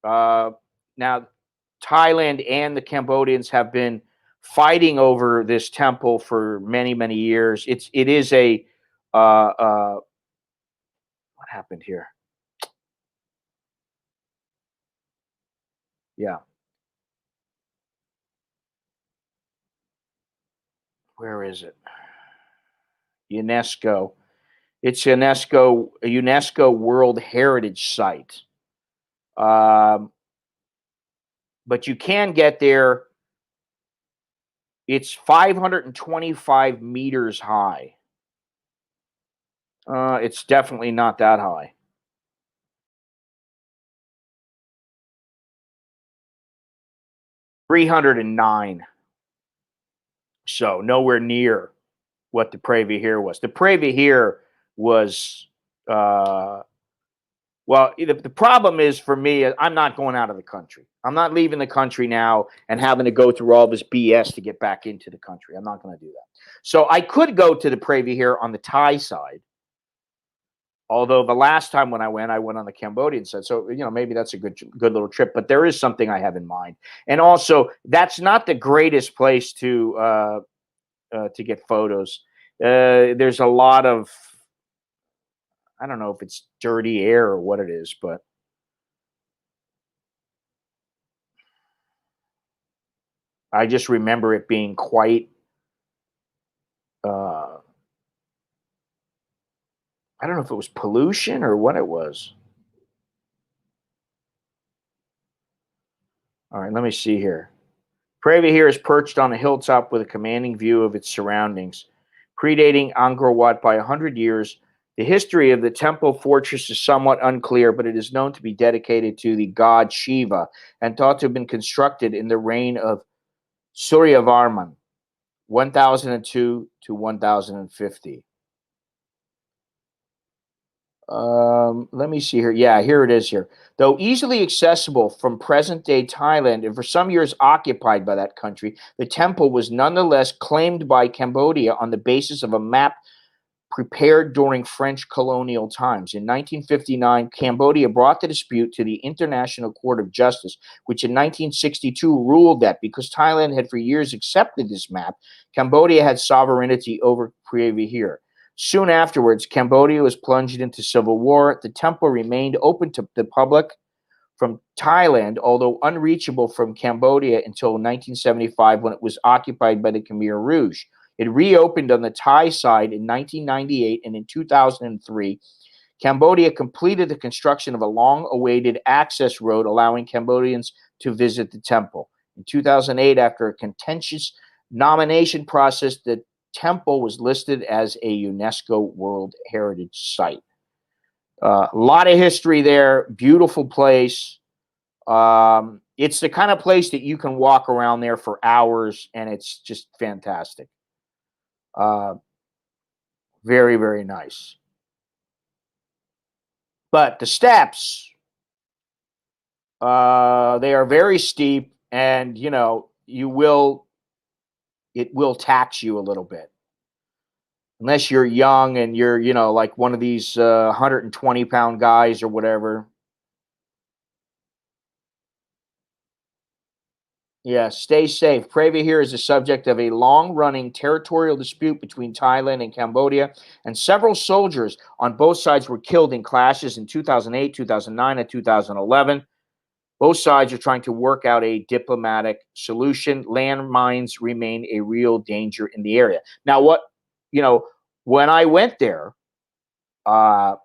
Now, Thailand and the Cambodians have been fighting over this temple for many, many years. It is a what happened here? Yeah, where is it? UNESCO. It's a UNESCO World Heritage Site. But you can get there. It's 525 meters high. It's definitely not that high. 309. So nowhere near what the Pre Vihir was. The Pre Vihir was, well, the problem is for me, I'm not going out of the country. I'm not leaving the country now and having to go through all this BS to get back into the country. I'm not going to do that. So I could go to the Pre Vihir on the Thai side. Although the last time when I went on the Cambodian side. So, maybe that's a good little trip. But there is something I have in mind. And also, that's not the greatest place to get photos. There's a lot of, I don't know if it's dirty air or what it is, but I just remember it being quite, I don't know if it was pollution or what it was. All right, let me see here. Pre Vihir is perched on a hilltop with a commanding view of its surroundings. Predating Angkor Wat by 100 years, the history of the temple fortress is somewhat unclear, but it is known to be dedicated to the god Shiva and thought to have been constructed in the reign of Suryavarman, 1002 to 1050. Let me see here. Yeah, here it is here. Though easily accessible from present-day Thailand and for some years occupied by that country, the temple was nonetheless claimed by Cambodia on the basis of a map prepared during French colonial times. In 1959, Cambodia brought the dispute to the International Court of Justice, which in 1962 ruled that because Thailand had for years accepted this map, Cambodia had sovereignty over Preah Vihear. Soon afterwards, Cambodia was plunged into civil war. The temple remained open to the public from Thailand, although unreachable from Cambodia until 1975 when it was occupied by the Khmer Rouge. It reopened on the Thai side in 1998, and in 2003, Cambodia completed the construction of a long-awaited access road allowing Cambodians to visit the temple. In 2008, after a contentious nomination process, the temple was listed as a UNESCO World Heritage Site. A lot of history there, beautiful place. It's the kind of place that you can walk around there for hours, and it's just fantastic. Very, very nice. But the steps, they are very steep, and it will tax you a little bit. Unless you're young and you're, like one of these 120-pound guys or whatever. Yeah, stay safe. Preah Vihear is the subject of a long-running territorial dispute between Thailand and Cambodia, and several soldiers on both sides were killed in clashes in 2008, 2009, and 2011. Both sides are trying to work out a diplomatic solution. Landmines remain a real danger in the area. Now, when I went there, uh,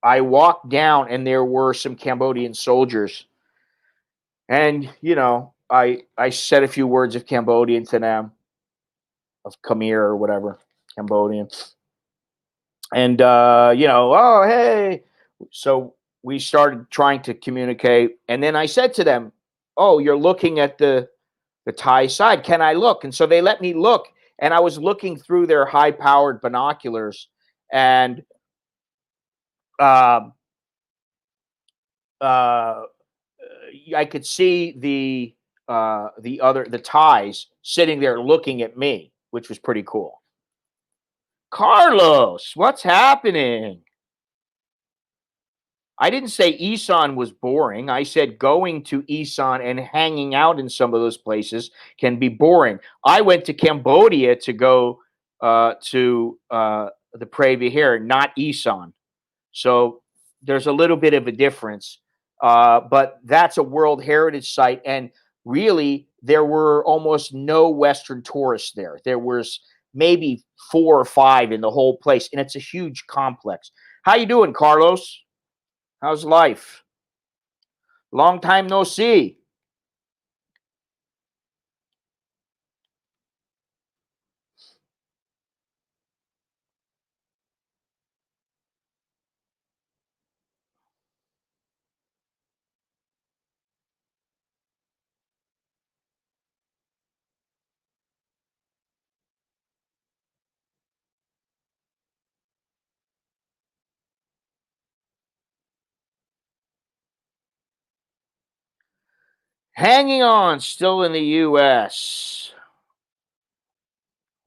I walked down and there were some Cambodian soldiers. And, I said a few words of Cambodian to them, of Khmer or whatever, Cambodian. And, oh, hey. So we started trying to communicate. And then I said to them, oh, you're looking at the Thai side. Can I look? And so they let me look. And I was looking through their high-powered binoculars. And uh, uh, I could see the Thais sitting there looking at me, which was pretty cool. Carlos, what's happening? I didn't say Isan was boring. I said going to Isan and hanging out in some of those places can be boring. I went to Cambodia to go to the Preah Vihear, not Isan. So there's a little bit of a difference. But that's a World Heritage Site. And really, there were almost no Western tourists there. There was maybe 4 or 5 in the whole place. And it's a huge complex. How you doing, Carlos? How's life? Long time no see. Hanging on, still in the U.S.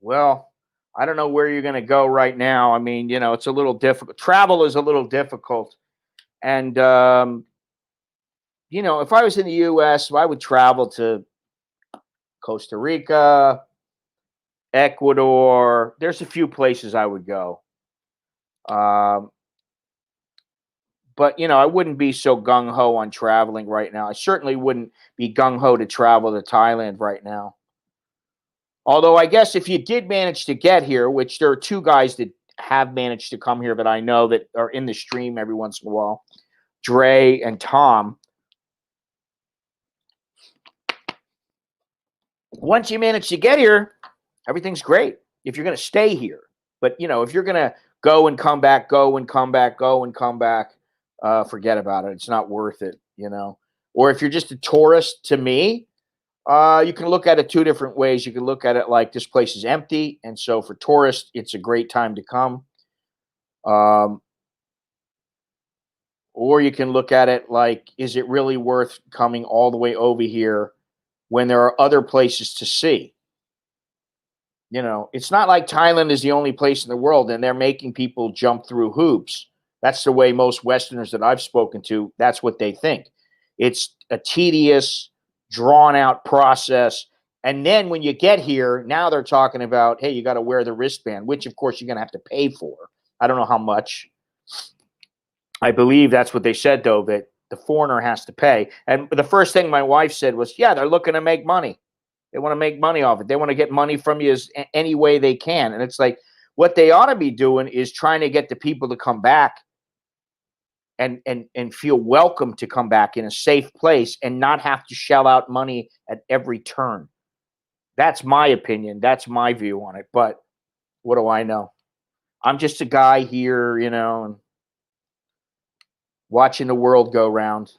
Well, I don't know where you're going to go right now. I mean, it's a little difficult. Travel is a little difficult. And, if I was in the U.S., I would travel to Costa Rica, Ecuador. There's a few places I would go. Um, but, I wouldn't be so gung ho on traveling right now. I certainly wouldn't be gung ho to travel to Thailand right now. Although I guess if you did manage to get here, which there are 2 guys that have managed to come here that I know that are in the stream every once in a while, Dre and Tom. Once you manage to get here, everything's great if you're going to stay here. But, if you're going to go and come back, forget about it. It's not worth it, Or if you're just a tourist, to me, you can look at it 2 different ways. You can look at it like this place is empty, and so for tourists, it's a great time to come. Um, or you can look at it like, is it really worth coming all the way over here when there are other places to see? It's not like Thailand is the only place in the world and they're making people jump through hoops. That's the way most Westerners that I've spoken to, that's what they think. It's a tedious, drawn out process. And then when you get here, now they're talking about, hey, you got to wear the wristband, which of course you're going to have to pay for. I don't know how much. I believe that's what they said, though, that the foreigner has to pay. And the first thing my wife said was, yeah, they're looking to make money. They want to make money off it. They want to get money from you any way they can. And it's like, what they ought to be doing is trying to get the people to come back and feel welcome to come back in a safe place and not have to shell out money at every turn. That's my opinion. That's my view on it. But what do I know? I'm just a guy here, and watching the world go round.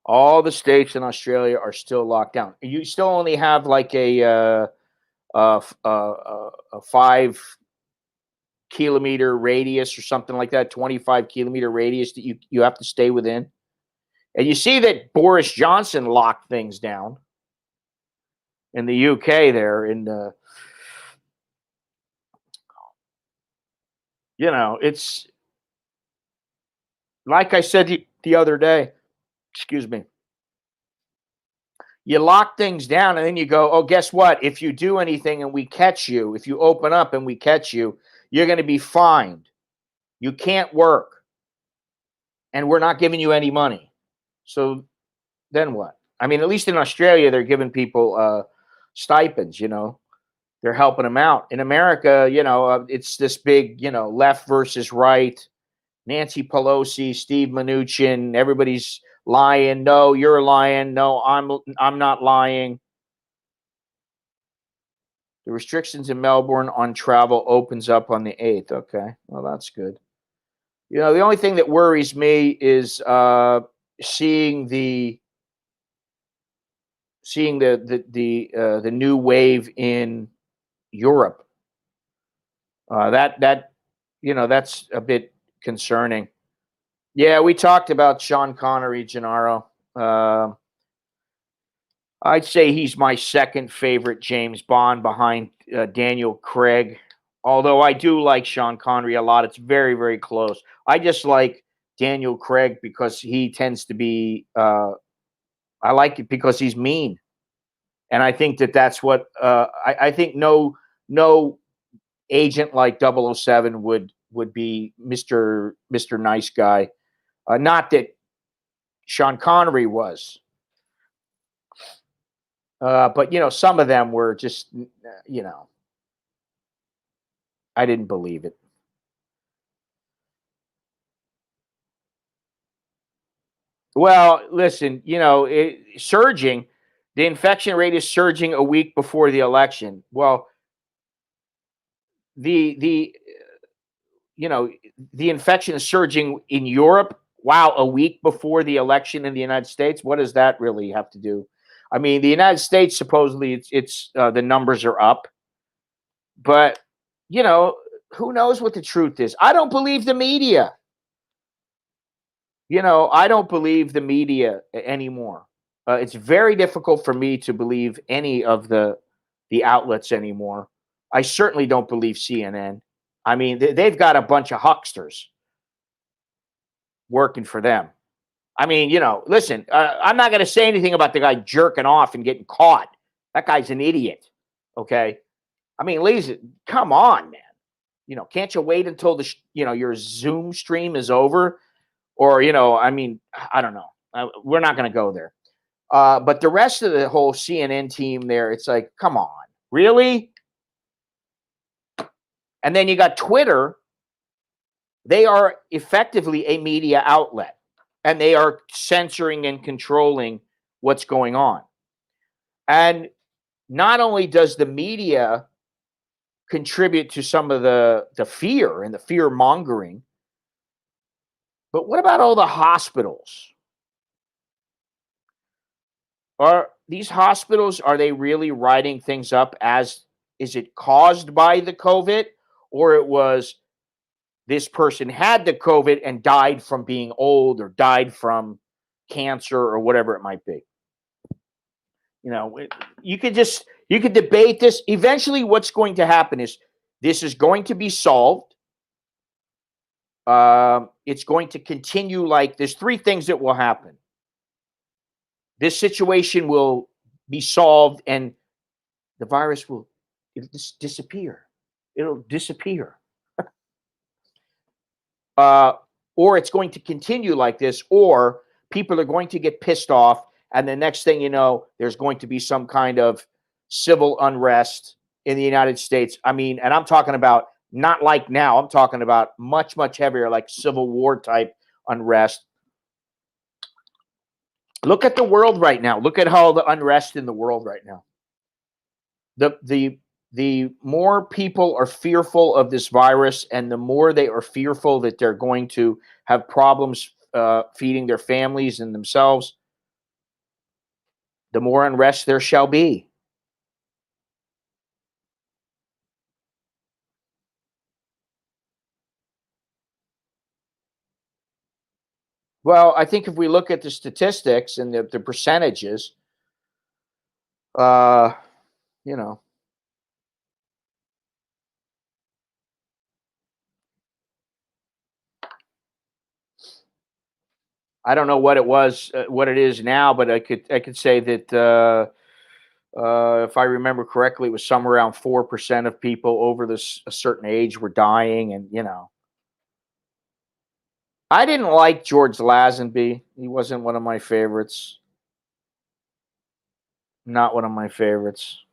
All the states in Australia are still locked down. You still only have like a 5 kilometer radius or something like that, 25 kilometer radius that you have to stay within. And you see that Boris Johnson locked things down in the UK there. It's like I said the other day, excuse me, you lock things down and then you go, oh, guess what? If you do anything and we catch you, if you open up and we catch you, you're going to be fined. You can't work. And we're not giving you any money. So then what? I mean, at least in Australia, they're giving people stipends, they're helping them out. In America, it's this big, left versus right. Nancy Pelosi, Steve Mnuchin, everybody's lying. No, you're lying. No, I'm not lying. The restrictions in Melbourne on travel opens up on the 8th. Okay, well, that's good. The only thing that worries me is seeing the new wave in Europe. That's a bit concerning. Yeah, we talked about Sean Connery, Gennaro. I'd say he's my second favorite James Bond behind Daniel Craig. Although I do like Sean Connery a lot, it's very, very close. I just like Daniel Craig because he tends to be. I like it because he's mean, and I think that's what I think. No agent like 007 would be Mr. Nice Guy. Not that Sean Connery was. But some of them were just, I didn't believe it. Well, listen, surging. The infection rate is surging a week before the election. Well, the you know the infection is surging in Europe. Wow, a week before the election in the United States. What does that really have to do? I mean, the United States supposedly it's the numbers are up, but you know who knows what the truth is? I don't believe the media. I don't believe the media anymore. It's very difficult for me to believe any of the outlets anymore. I certainly don't believe CNN. I mean, they've got a bunch of hucksters working for them. I mean, listen, I'm not going to say anything about the guy jerking off and getting caught. That guy's an idiot. Okay. I mean, Lisa, come on, man. Can't you wait until your Zoom stream is over? Or, I mean, I don't know. We're not going to go there. But the rest of the whole CNN team there, it's like, come on, really? And then you got Twitter. They are effectively a media outlet, and they are censoring and controlling what's going on. And not only does the media contribute to some of the fear and the fear mongering, but what about all the hospitals? Are these hospitals, are they really writing things up as, is it caused by the COVID, or it was this person had the COVID and died from being old or died from cancer or whatever it might be? You know, you could debate this. Eventually, what's going to happen is this is going to be solved. It's going to continue. Like, there's three things that will happen. This situation will be solved, and the virus will, it'll just disappear. It'll disappear. Uh, or it's going to continue like this, or people are going to get pissed off, and the next thing you know, there's going to be some kind of civil unrest in the United States. I mean, and I'm talking about not like now, I'm talking about much, much heavier, like Civil War type unrest. Look at the world right now. Look at how the unrest in the world right now. The more people are fearful of this virus, and the more they are fearful that they're going to have problems feeding their families and themselves, the more unrest there shall be. Well, I think if we look at the statistics and the percentages, uh, you know, I don't know what it was, what it is now, but I could say that if I remember correctly, it was somewhere around 4% of people over this a certain age were dying, and I didn't like George Lazenby. He wasn't one of my favorites. Not one of my favorites.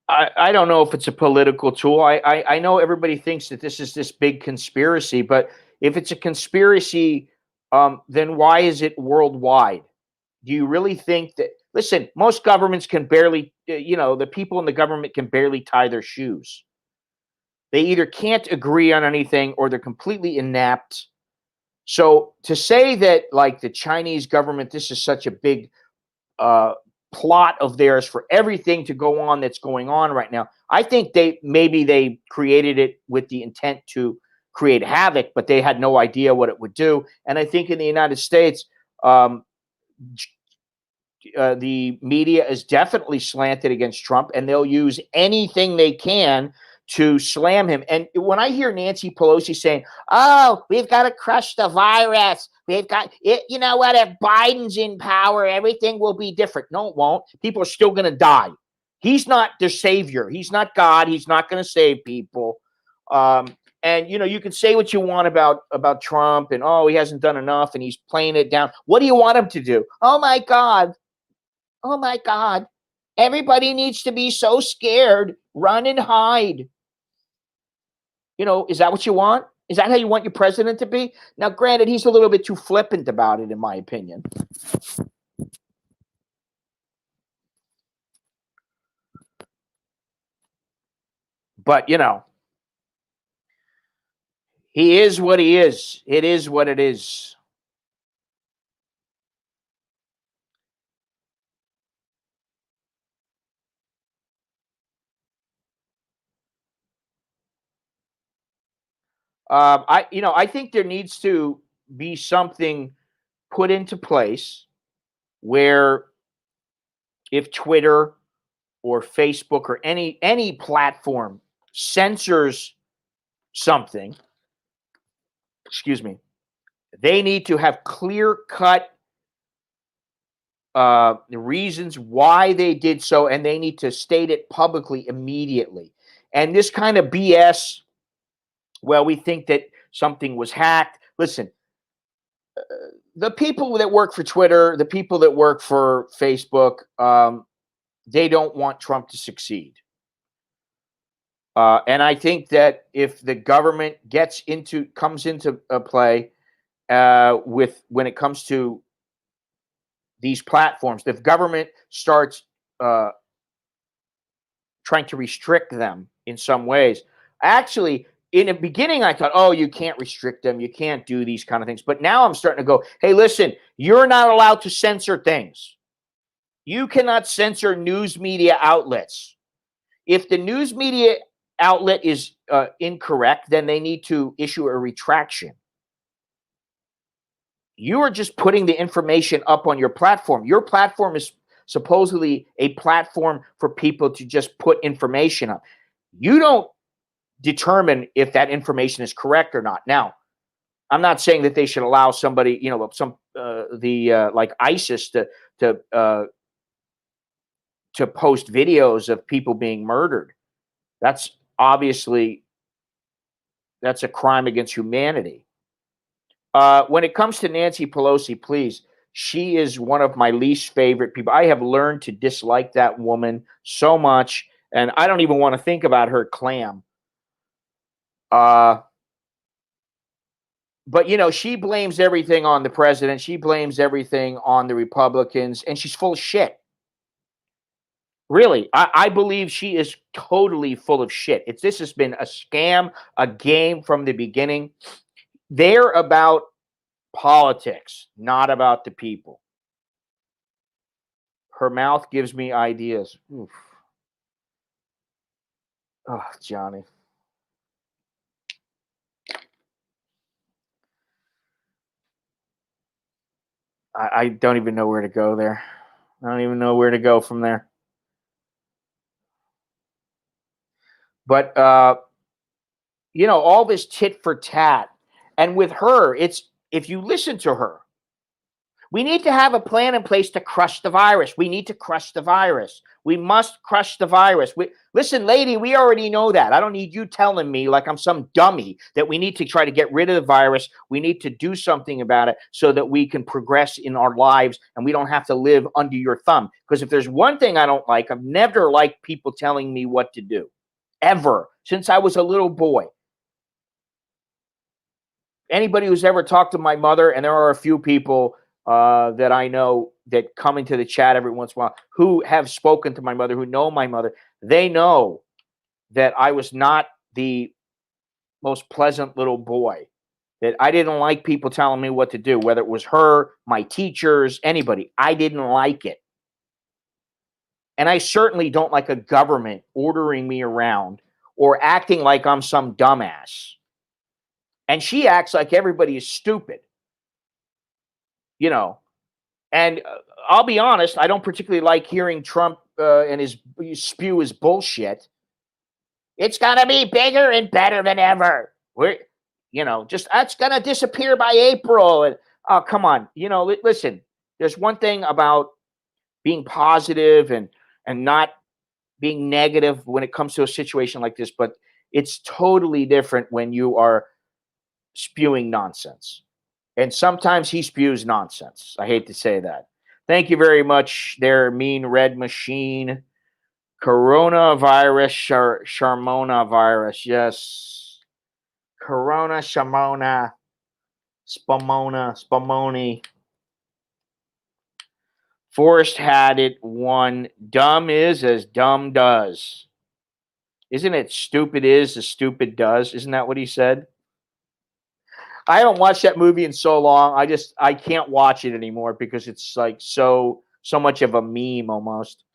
I don't know if it's a political tool. I know everybody thinks that this is this big conspiracy, but if it's a conspiracy, then why is it worldwide? Do you really think that? Listen, most governments can barely, the people in the government can barely tie their shoes. They either can't agree on anything or they're completely inept. So to say that, like, the Chinese government, this is such a big uh, plot of theirs for everything to go on that's going on right now. I think they created it with the intent to create havoc, but they had no idea what it would do. And I think in the United States, um, the media is definitely slanted against Trump, and they'll use anything they can to slam him. And when I hear Nancy Pelosi saying, "Oh, we've got to crush the virus. We've got it. You know what? If Biden's in power, everything will be different." No, it won't. People are still going to die. He's not the savior. He's not God. He's not going to save people. And you can say what you want about Trump, and he hasn't done enough, and he's playing it down. What do you want him to do? Oh my God. Oh my God. Everybody needs to be so scared. Run and hide. Is that what you want? Is that how you want your president to be? Now, granted, he's a little bit too flippant about it, in my opinion. But, he is what he is. It is what it is. I think there needs to be something put into place where if Twitter or Facebook or any platform censors something, excuse me, they need to have clear cut reasons why they did so, and they need to state it publicly immediately. And this kind of BS, well, we think that something was hacked. Listen, the people that work for Twitter, the people that work for Facebook, they don't want Trump to succeed. And I think that if the government comes into play when it comes to these platforms, if government starts trying to restrict them in some ways, Actually, in the beginning, I thought, oh, you can't restrict them. You can't do these kind of things. But now I'm starting to go, hey, listen, you're not allowed to censor things. You cannot censor news media outlets. If the news media outlet is incorrect, then they need to issue a retraction. You are just putting the information up on your platform. Your platform is supposedly a platform for people to just put information up. You don't determine if that information is correct or not. Now, I'm not saying that they should allow somebody, like ISIS to post videos of people being murdered. That's obviously that's a crime against humanity. When it comes to Nancy Pelosi, please, she is one of my least favorite people. I have learned to dislike that woman so much, and I don't even want to think about her clam. But she blames everything on the president. She blames everything on the Republicans, and she's full of shit. Really, I believe she is totally full of shit. This has been a scam, a game from the beginning. They're about politics, not about the people. Her mouth gives me ideas. Oof. Oh, Johnny. I don't even know where to go there. I don't even know where to go from there. But all this tit for tat, and with her, it's if you listen to her, we need to have a plan in place to crush the virus. We need to crush the virus. We must crush the virus. Listen, lady, we already know that. I don't need you telling me like I'm some dummy that we need to try to get rid of the virus. We need to do something about it so that we can progress in our lives and we don't have to live under your thumb. Because if there's one thing I don't like, I've never liked people telling me what to do. Ever. Since I was a little boy. Anybody who's ever talked to my mother, and there are a few people that I know that come into the chat every once in a while who have spoken to my mother, who know my mother, they know that I was not the most pleasant little boy, that I didn't like people telling me what to do, whether it was her, my teachers, anybody. I didn't like it. And I certainly don't like a government ordering me around or acting like I'm some dumbass. And she acts like everybody is stupid. And I'll be honest, I don't particularly like hearing Trump and his spew his bullshit. It's gonna be bigger and better than ever. Just that's gonna disappear by April. And oh, come on, listen. There's one thing about being positive and not being negative when it comes to a situation like this, but it's totally different when you are spewing nonsense. And sometimes he spews nonsense. I hate to say that. Thank you very much, there, Mean Red Machine. Coronavirus, Sharmona virus. Yes. Corona, Shamona, Spumoni. Forrest had it one. Dumb is as dumb does. Isn't it stupid is as stupid does? Isn't that what he said? I haven't watched that movie in so long. I can't watch it anymore because it's like so much of a meme almost.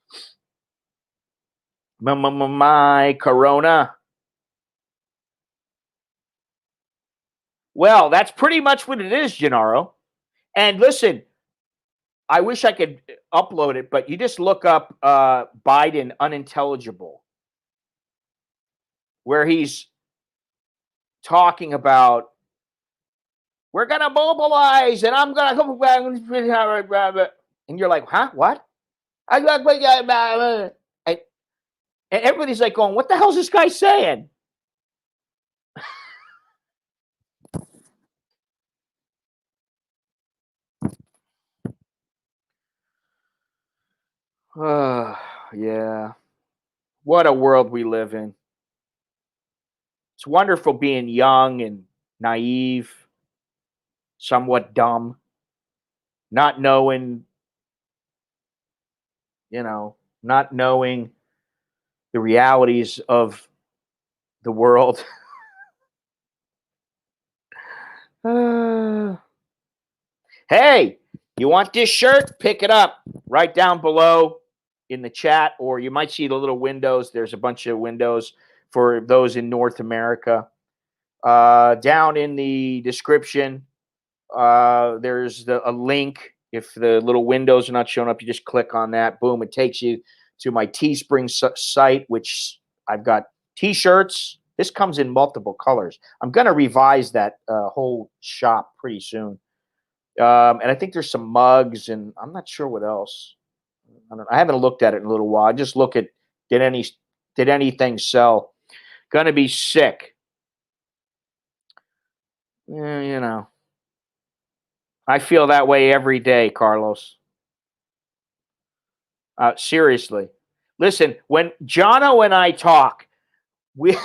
My Corona. Well, that's pretty much what it is, Gennaro. And listen, I wish I could upload it, but you just look up Biden unintelligible, where he's talking about we're gonna mobilize and I'm gonna come back, and you're like, huh? What? And everybody's like going, what the hell is this guy saying? Yeah. What a world we live in. It's wonderful being young and naive, somewhat dumb, not knowing, not knowing the realities of the world. Uh, hey, you want this shirt? Pick it up right down below in the chat, or you might see the little windows. There's a bunch of windows for those in North America. Down in the description, there's a link. If the little windows are not showing up, you just click on that. Boom, it takes you to my Teespring site, which I've got t-shirts. This comes in multiple colors. I'm going to revise that whole shop pretty soon. And I think there's some mugs, and I'm not sure what else. I haven't looked at it in a little while. I just look at did anything sell. Gonna be sick. You know, I feel that way every day, Carlos. Seriously, listen. When Jono and I talk, we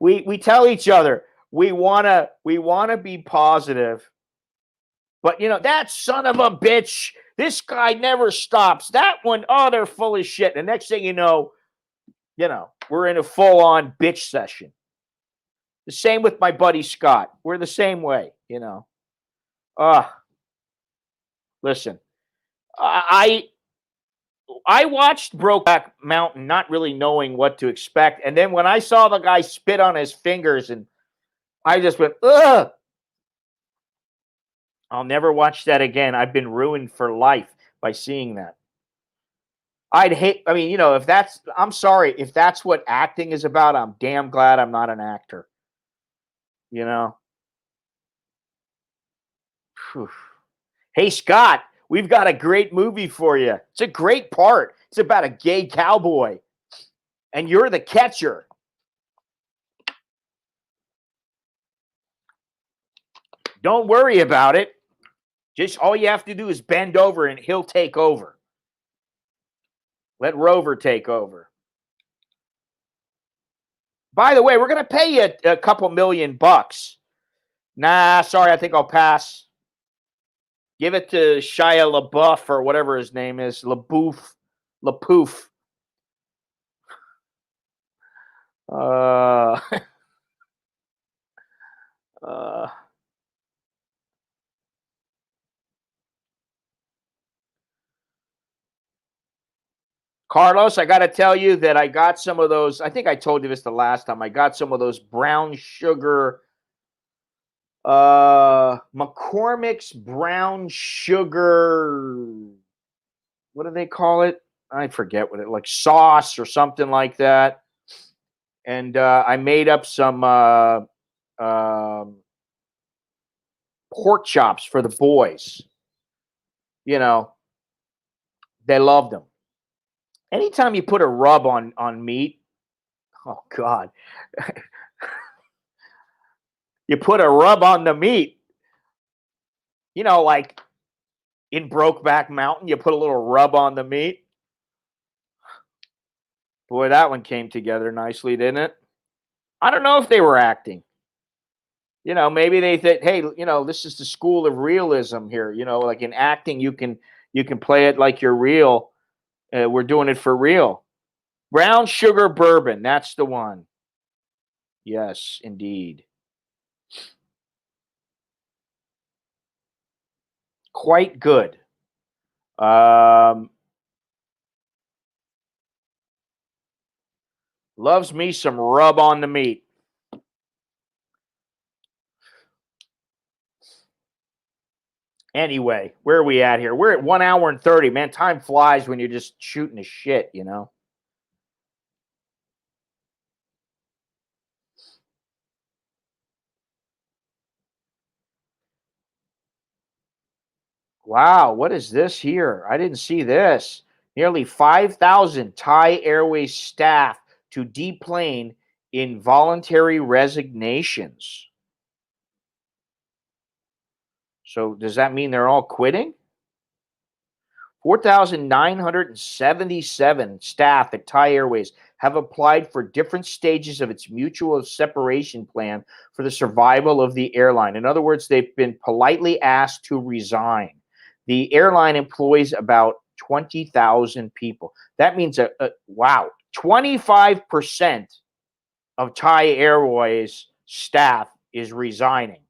we tell each other we wanna be positive, but that son of a bitch. This guy never stops. That one, oh, they're full of shit. The next thing you know, we're in a full-on bitch session. The same with my buddy Scott. We're the same way, Listen, I watched Brokeback Mountain not really knowing what to expect. And then when I saw the guy spit on his fingers, and I just went, ugh. I'll never watch that again. I've been ruined for life by seeing that. I'm sorry, if that's what acting is about, I'm damn glad I'm not an actor. Whew. Hey, Scott, we've got a great movie for you. It's a great part. It's about a gay cowboy, and you're the catcher. Don't worry about it. Just all you have to do is bend over, and he'll take over. Let Rover take over. By the way, we're going to pay you a couple $1,000,000. Nah, sorry, I think I'll pass. Give it to Shia LaBeouf or whatever his name is. LaPoof. Carlos, I got to tell you that I got some of those. I think I told you this the last time. I got some of those brown sugar, McCormick's brown sugar. What do they call it? I forget what like sauce or something like that. And I made up some pork chops for the boys. They loved them. Anytime you put a rub on meat, oh God, you put a rub on the meat. Like in Brokeback Mountain, you put a little rub on the meat. Boy, that one came together nicely, didn't it? I don't know if they were acting. Maybe they think, hey, this is the school of realism here. Like in acting, you can play it like you're real. We're doing it for real. Brown sugar bourbon, that's the one. Yes, indeed. Quite good. Loves me some rub on the meat. Anyway, where are we at here? We're at 1 hour and 30. Man, time flies when you're just shooting the shit, Wow, what is this here? I didn't see this. Nearly 5,000 Thai Airways staff to deplane in voluntary resignations. So does that mean they're all quitting? 4,977 staff at Thai Airways have applied for different stages of its mutual separation plan for the survival of the airline. In other words, they've been politely asked to resign. The airline employs about 20,000 people. That means, wow, 25% of Thai Airways staff is resigning.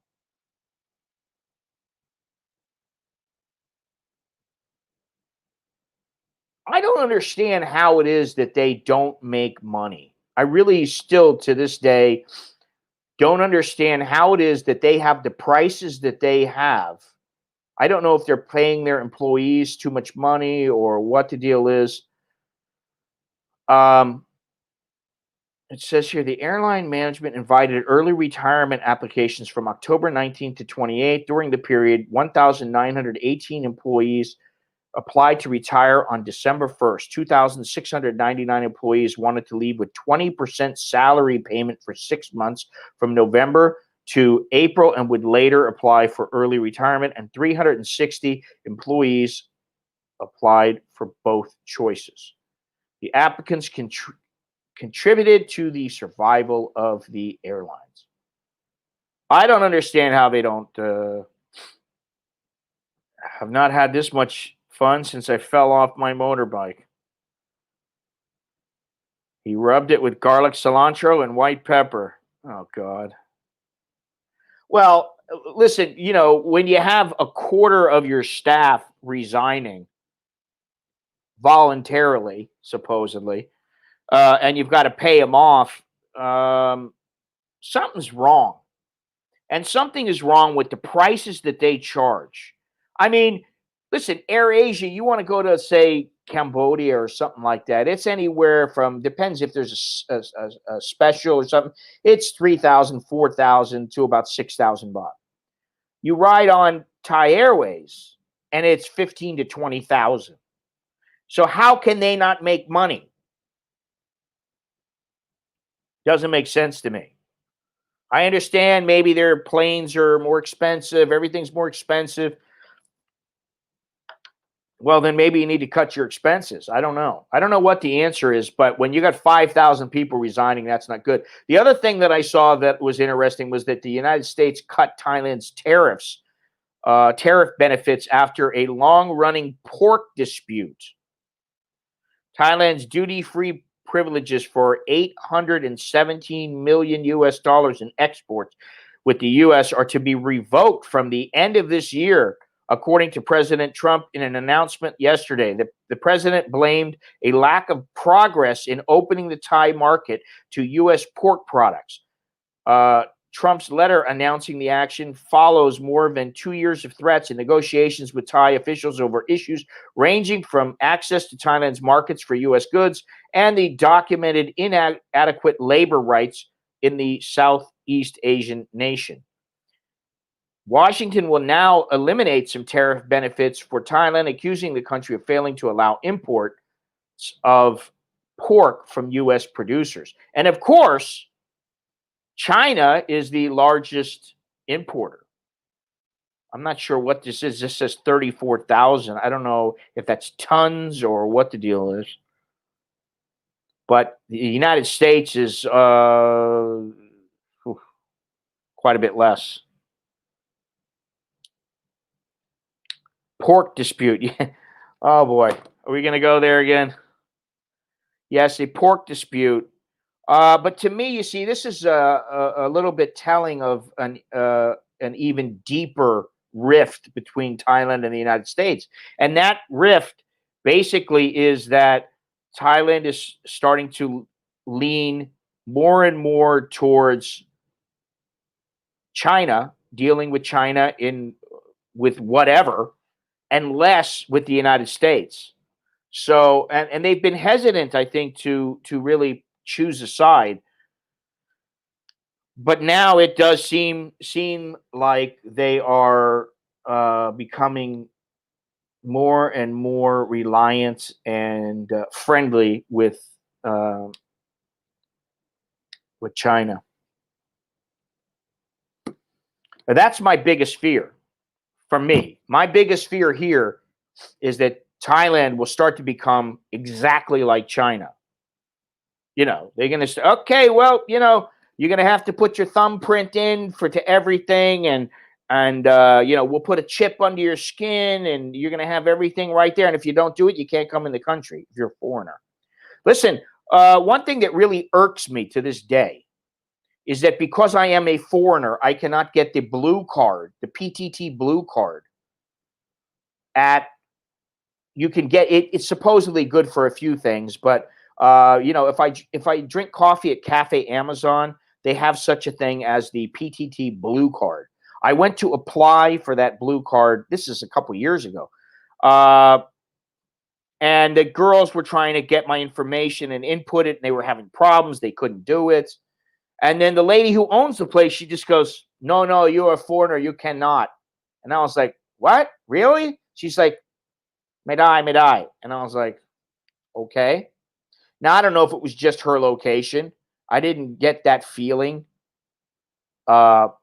I don't understand how it is that they don't make money. I really still to this day don't understand how it is that they have the prices that they have. I don't know if they're paying their employees too much money or what the deal is. Um, it says here the airline management invited early retirement applications from October 19th to 28th. During the period, 1,918 employees applied to retire on December 1st. 2,699 employees wanted to leave with 20% salary payment for 6 months from November to April and would later apply for early retirement, and 360 employees applied for both choices. The applicants contributed to the survival of the airlines. I don't understand how they don't have not had this much fun since I fell off my motorbike. He rubbed it with garlic, cilantro, and white pepper. Oh, God. Well, listen, when you have a quarter of your staff resigning voluntarily, supposedly, and you've got to pay them off, something's wrong. And something is wrong with the prices that they charge. I mean, listen, AirAsia, you want to go to, say, Cambodia or something like that. It's anywhere from, depends if there's a special or something. It's 3,000, 4,000 to about 6,000 baht. You ride on Thai Airways and it's 15 to 20,000. So how can they not make money? Doesn't make sense to me. I understand maybe their planes are more expensive. Everything's more expensive. Well, then maybe you need to cut your expenses. I don't know. I don't know what the answer is, but when you got 5,000 people resigning, that's not good. The other thing that I saw that was interesting was that the United States cut Thailand's tariff benefits after a long-running pork dispute. Thailand's duty-free privileges for 817 million US dollars in exports with the US are to be revoked from the end of this year, according to President Trump in an announcement yesterday. The president blamed a lack of progress in opening the Thai market to US pork products. Trump's letter announcing the action follows more than 2 years of threats and negotiations with Thai officials over issues ranging from access to Thailand's markets for U.S. goods and the documented inadequate labor rights in the Southeast Asian nation. Washington will now eliminate some tariff benefits for Thailand, accusing the country of failing to allow imports of pork from U.S. producers. And of course, China is the largest importer. I'm not sure what this is. This says 34,000. I don't know if that's tons or what the deal is. But the United States is quite a bit less. Pork dispute. Oh, boy. Are we going to go there again? Yes, a pork dispute. But to me, you see, this is a little bit telling of an even deeper rift between Thailand and the United States. And that rift basically is that Thailand is starting to lean more and more towards China, dealing with China with whatever, and less with the United States. So, and they've been hesitant, I think, to really choose a side. But now it does seem like they are becoming more and more reliant and friendly with China. Now, that's my biggest fear. For me, my biggest fear here is that Thailand will start to become exactly like China. They're going to say, okay, well, you're going to have to put your thumbprint in to everything, and we'll put a chip under your skin, and you're going to have everything right there. And if you don't do it, you can't come in the country if you're a foreigner. Listen, one thing that really irks me to this day is that because I am a foreigner, I cannot get the blue card, the PTT blue card. You can get it. It's supposedly good for a few things, but if I drink coffee at Cafe Amazon, they have such a thing as the PTT blue card. I went to apply for that blue card. This is a couple years ago. And the girls were trying to get my information and input it, and they were having problems. They couldn't do it. And then the lady who owns the place, she just goes, no, you're a foreigner. You cannot. And I was like, what? Really? She's like, Medai. And I was like, okay. Now, I don't know if it was just her location. I didn't get that feeling. But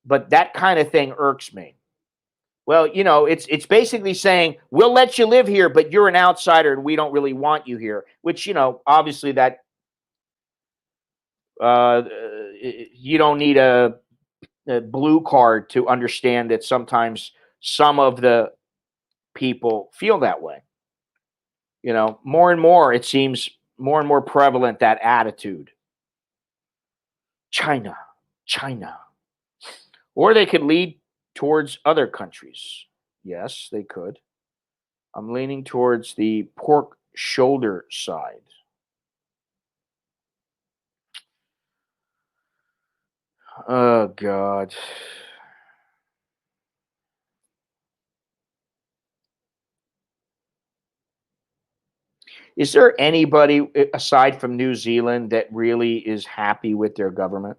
that kind of thing irks me. Well, it's basically saying, we'll let you live here, but you're an outsider and we don't really want you here, which, obviously that you don't need a blue card to understand that sometimes some of the people feel that way. More and more, it seems more and more prevalent, that attitude. China. Or they could lead towards other countries. Yes, they could. I'm leaning towards the pork shoulder side. Oh, God. Is there anybody aside from New Zealand that really is happy with their government?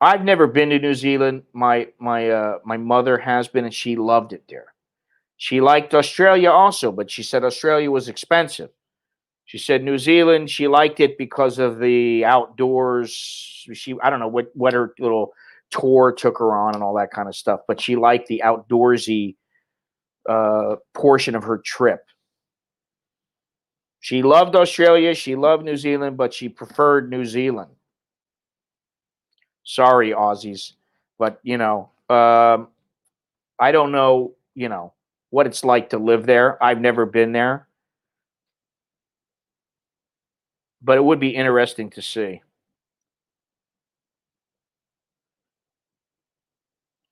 I've never been to New Zealand. My mother has been, and she loved it there. She liked Australia also, but she said Australia was expensive. She said New Zealand, she liked it because of the outdoors. I don't know what her little tour took her on and all that kind of stuff, but she liked the outdoorsy portion of her trip. She loved Australia, she loved New Zealand, but she preferred New Zealand. Sorry, Aussies, but I don't know, what it's like to live there. I've never been there, but it would be interesting to see.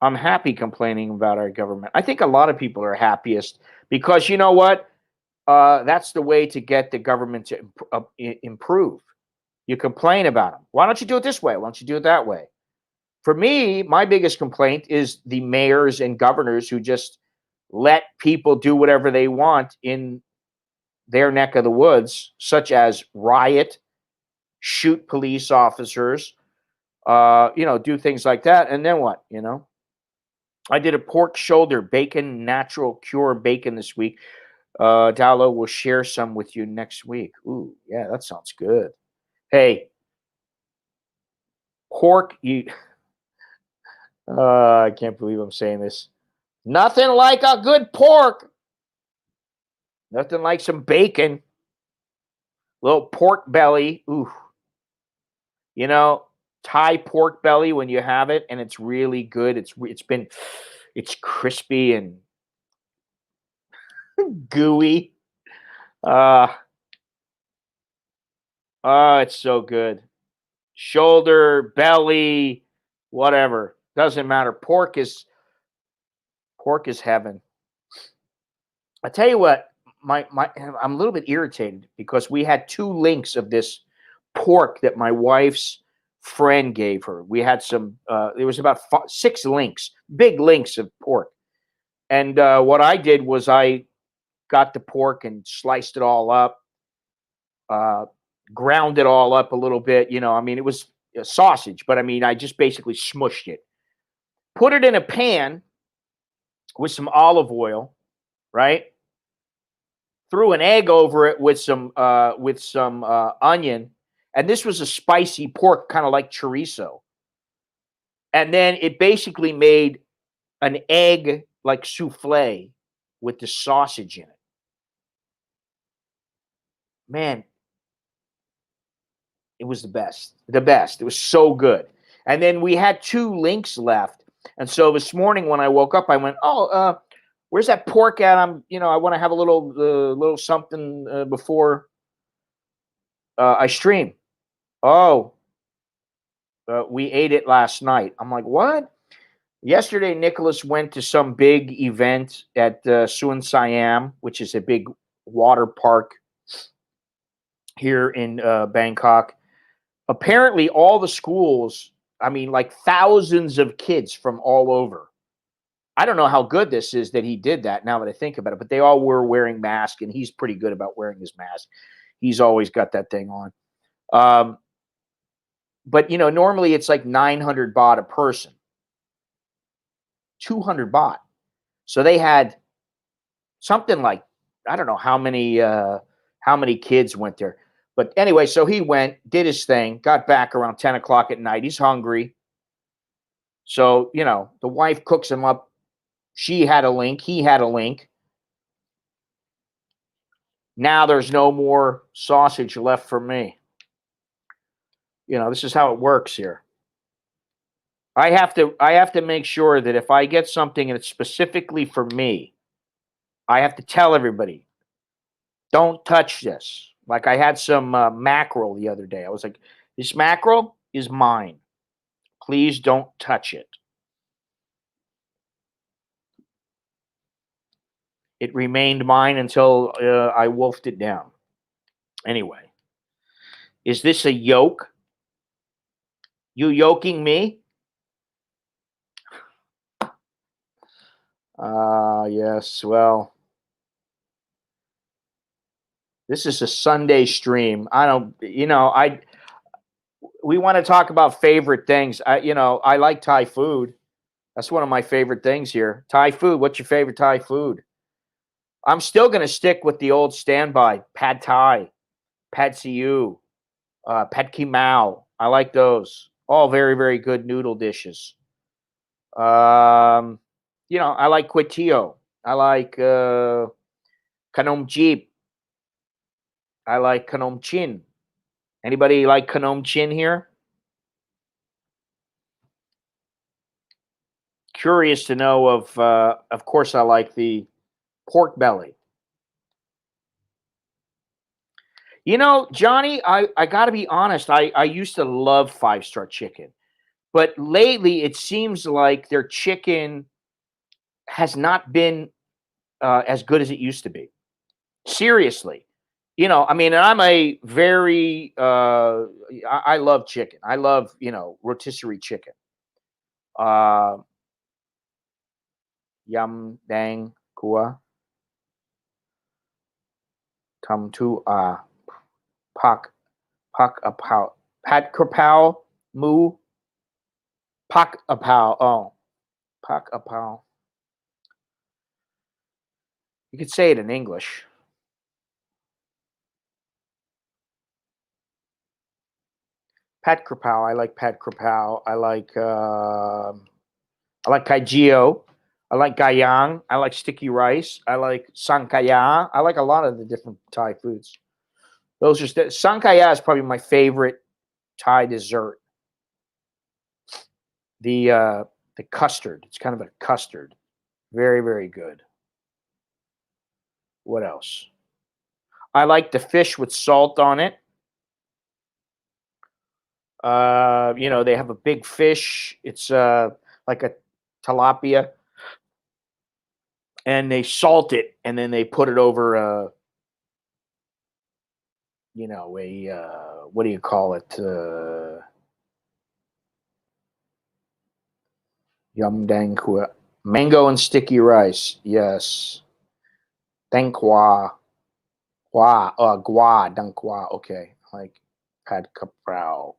I'm happy complaining about our government. I think a lot of people are happiest because you know what? That's the way to get the government to improve. You complain about them. Why don't you do it this way? Why don't you do it that way? For me, my biggest complaint is the mayors and governors who just let people do whatever they want in their neck of the woods, such as riot, shoot police officers, do things like that. And then what? I did a pork shoulder bacon, natural cure bacon this week. Dalo will share some with you next week. Ooh, yeah, that sounds good. Hey, pork, I can't believe I'm saying this. Nothing like a good pork. Nothing like some bacon. Little pork belly. Ooh. Thai pork belly when you have it, and it's really good. It's crispy and gooey. It's so good. Shoulder, belly, whatever. Doesn't matter. Pork is heaven. I tell you what, I'm a little bit irritated because we had 2 links of this pork that my wife's friend gave her. We had some. There was about 6 links, big links of pork. And what I did was I got the pork and sliced it all up, ground it all up a little bit. It was a sausage, but I just basically smushed it. Put it in a pan with some olive oil, right? Threw an egg over it with some onion, and this was a spicy pork, kind of like chorizo. And then it basically made an egg like souffle with the sausage in it. Man, it was the best. It was so good. And then we had 2 links left. And so this morning when I woke up, I went, where's that pork at? I want to have a little something before I stream. Oh, we ate it last night. I'm like, what? Yesterday, Nicholas went to some big event at Suan Siam, which is a big water park here in Bangkok. Apparently, all the schools, I mean, like thousands of kids from all over. I don't know how good this is that he did that now that I think about it, but they all were wearing masks, and he's pretty good about wearing his mask. He's always got that thing on. Um, but, normally it's like 900 baht a person, 200 baht. So they had something like, I don't know how many kids went there. But anyway, so he went, did his thing, got back around 10 o'clock at night. He's hungry. So, the wife cooks him up. She had a link. He had a link. Now there's no more sausage left for me. This is how it works here. I have to make sure that if I get something and it's specifically for me, I have to tell everybody, don't touch this. Like I had some mackerel the other day. I was like, this mackerel is mine. Please don't touch it. It remained mine until I wolfed it down. Anyway, is this a yoke? You yoking me? Yes. Well, this is a Sunday stream. I don't, we want to talk about favorite things. I like Thai food. That's one of my favorite things here. Thai food. What's your favorite Thai food? I'm still going to stick with the old standby. Pad Thai, Pad Siu, Pad Ki Mao. I like those. All very, very good noodle dishes. I like Quitio. I like Kanom Jeep. I like Kanom Chin. Anybody like Kanom Chin here? Curious to know of course, I like the pork belly. Johnny, I got to be honest. I used to love five-star chicken, but lately it seems like their chicken has not been as good as it used to be. Seriously, I mean, and I'm a very I love chicken. I love rotisserie chicken. Uh, Yum dang kua come to pak pak a pow pat kapow moo pak a pow pak a pow. You could say it in English. Pat Krapow. I like Pat Krapow. I like Kaijio. I like Gayang. I like sticky rice. I like Sankaya. I like a lot of the different Thai foods. Those are Sankaya is probably my favorite Thai dessert. The custard. It's kind of a custard. Very, very good. What else? I like the fish with salt on it. They have a big fish. It's like a tilapia, and they salt it, and then they put it over a what do you call it? Yum dang kua. Mango and sticky rice. Yes. Dang qua. Gua. Gua. Dang qua. Okay. Like pad caprao.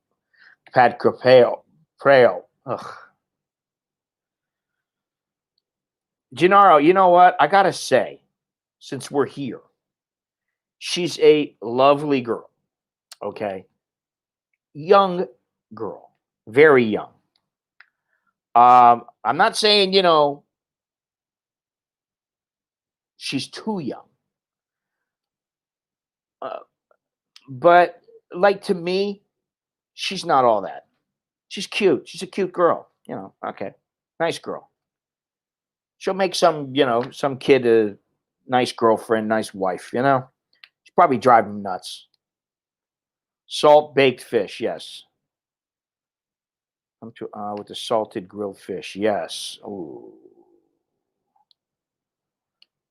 Pad crapao. Prao. Ugh. Gennaro, you know what? I gotta say, since we're here, she's a lovely girl. Okay. Young girl. Very young. I'm not saying, she's too young. Uh, but like to me, she's not all that. She's cute. She's a cute girl. Okay. Nice girl. She'll make some kid a nice girlfriend, nice wife, She'll probably drive him nuts. Salt baked fish, yes. Come to with the salted grilled fish, yes. Ooh,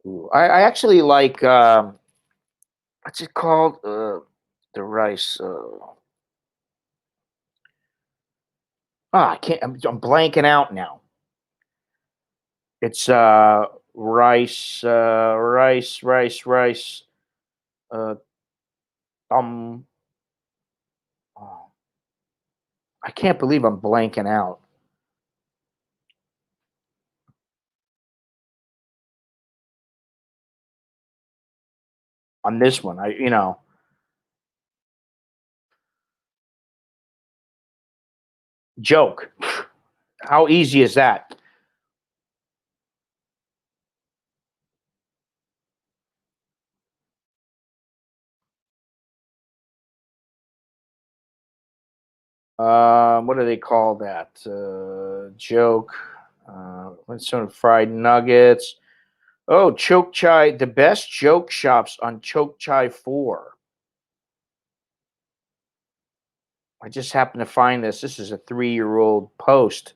ooh. I actually like what's it called? The rice. I can't. I'm blanking out now. It's rice. Uh, um, oh, I can't believe I'm blanking out on this one. Joke. How easy is that? What do they call that? Joke. What's some fried nuggets? Oh, choke chai. The best joke shops on choke chai 4. I just happened to find this. This is a 3-year-old post.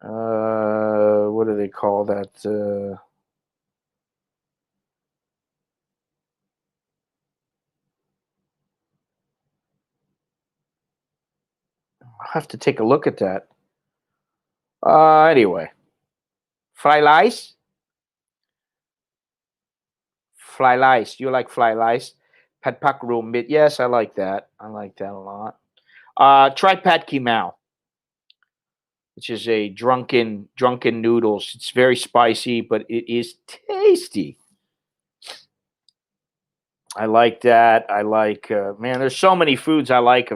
What do they call that? I'll have to take a look at that. Anyway, fly lice, fly lice. You like fly lice? Pad pak room bit. Yes, I like that. I like that a lot. Try pad ki mao, which is a drunken noodles. It's very spicy, but it is tasty. I like that. I like man. There's so many foods I like.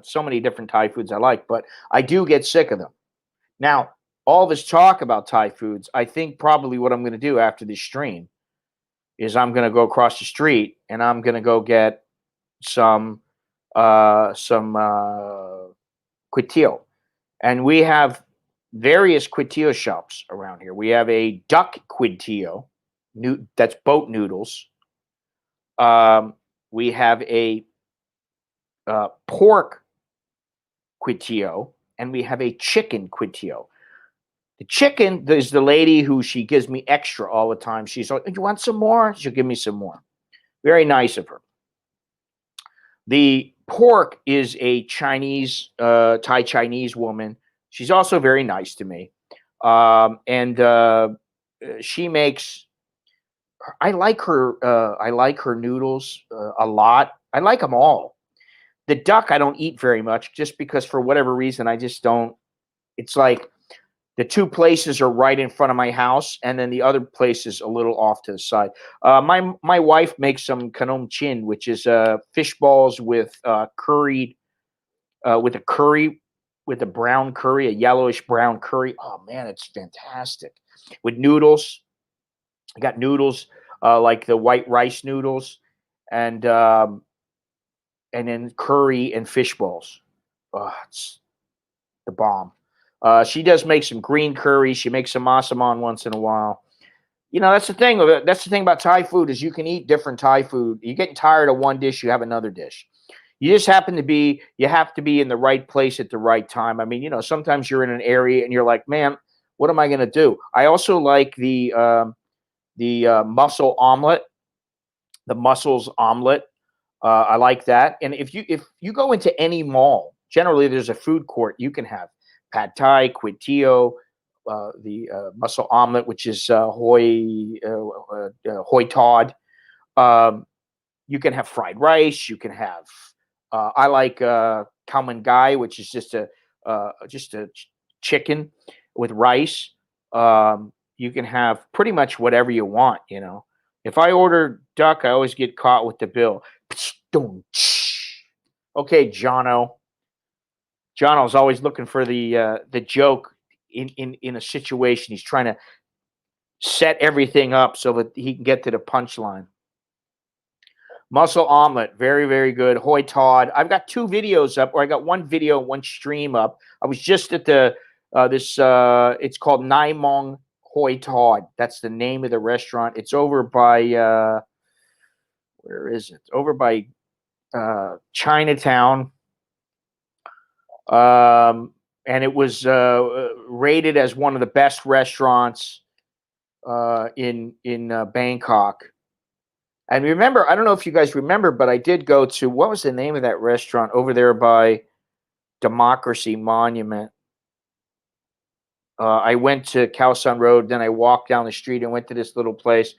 So many different Thai foods I like, but I do get sick of them. Now, all this talk about Thai foods, I think probably what I'm going to do after this stream is I'm going to go across the street and I'm going to go get some kutil. And we have various kutil shops around here. We have a duck kutil, that's boat noodles. We have a pork kutil, and we have a chicken kutil. The chicken is the lady who she gives me extra all the time. She's like, "You want some more?" She'll give me some more. Very nice of her. The pork is a Thai Chinese woman. She's also very nice to me. And she makes. I like her. I like her noodles a lot. I like them all. The duck I don't eat very much, just because for whatever reason I just don't. It's like the two places are right in front of my house, and then the other place is a little off to the side. My wife makes some kanom chin, which is fish balls with curried with a curry, with a brown curry, a yellowish brown curry. Oh man, it's fantastic. With noodles, I got noodles like the white rice noodles, and then curry and fish balls. Oh, it's the bomb. She does make some green curry. She makes some masaman once in a while. That's the thing. That's the thing about Thai food is you can eat different Thai food. You're getting tired of one dish, you have another dish. You have to be in the right place at the right time. I mean, sometimes you're in an area and you're like, man, what am I going to do? I also like the mussel omelet, the mussels omelet. I like that. And if you go into any mall, generally there's a food court you can have pad thai, quitio, the mussel omelet, which is hoi tod. Um, you can have fried rice. You can have. I like khao man gai, which is just a chicken with rice. You can have pretty much whatever you want. If I order duck, I always get caught with the bill. Okay, Jono. Jono's always looking for the joke in a situation. He's trying to set everything up so that he can get to the punchline. Mussel omelet, very, very good. Hoi Todd. I've got 2 videos up, or I got 1 video, 1 stream up. I was just at it's called Nai Mong Hoi Todd. That's the name of the restaurant. It's over by, where is it? Over by Chinatown, and it was rated as one of the best restaurants in Bangkok. And remember, I don't know if you guys remember, but I did go to, what was the name of that restaurant over there by Democracy Monument? I went to Khao San Road, then I walked down the street and went to this little place,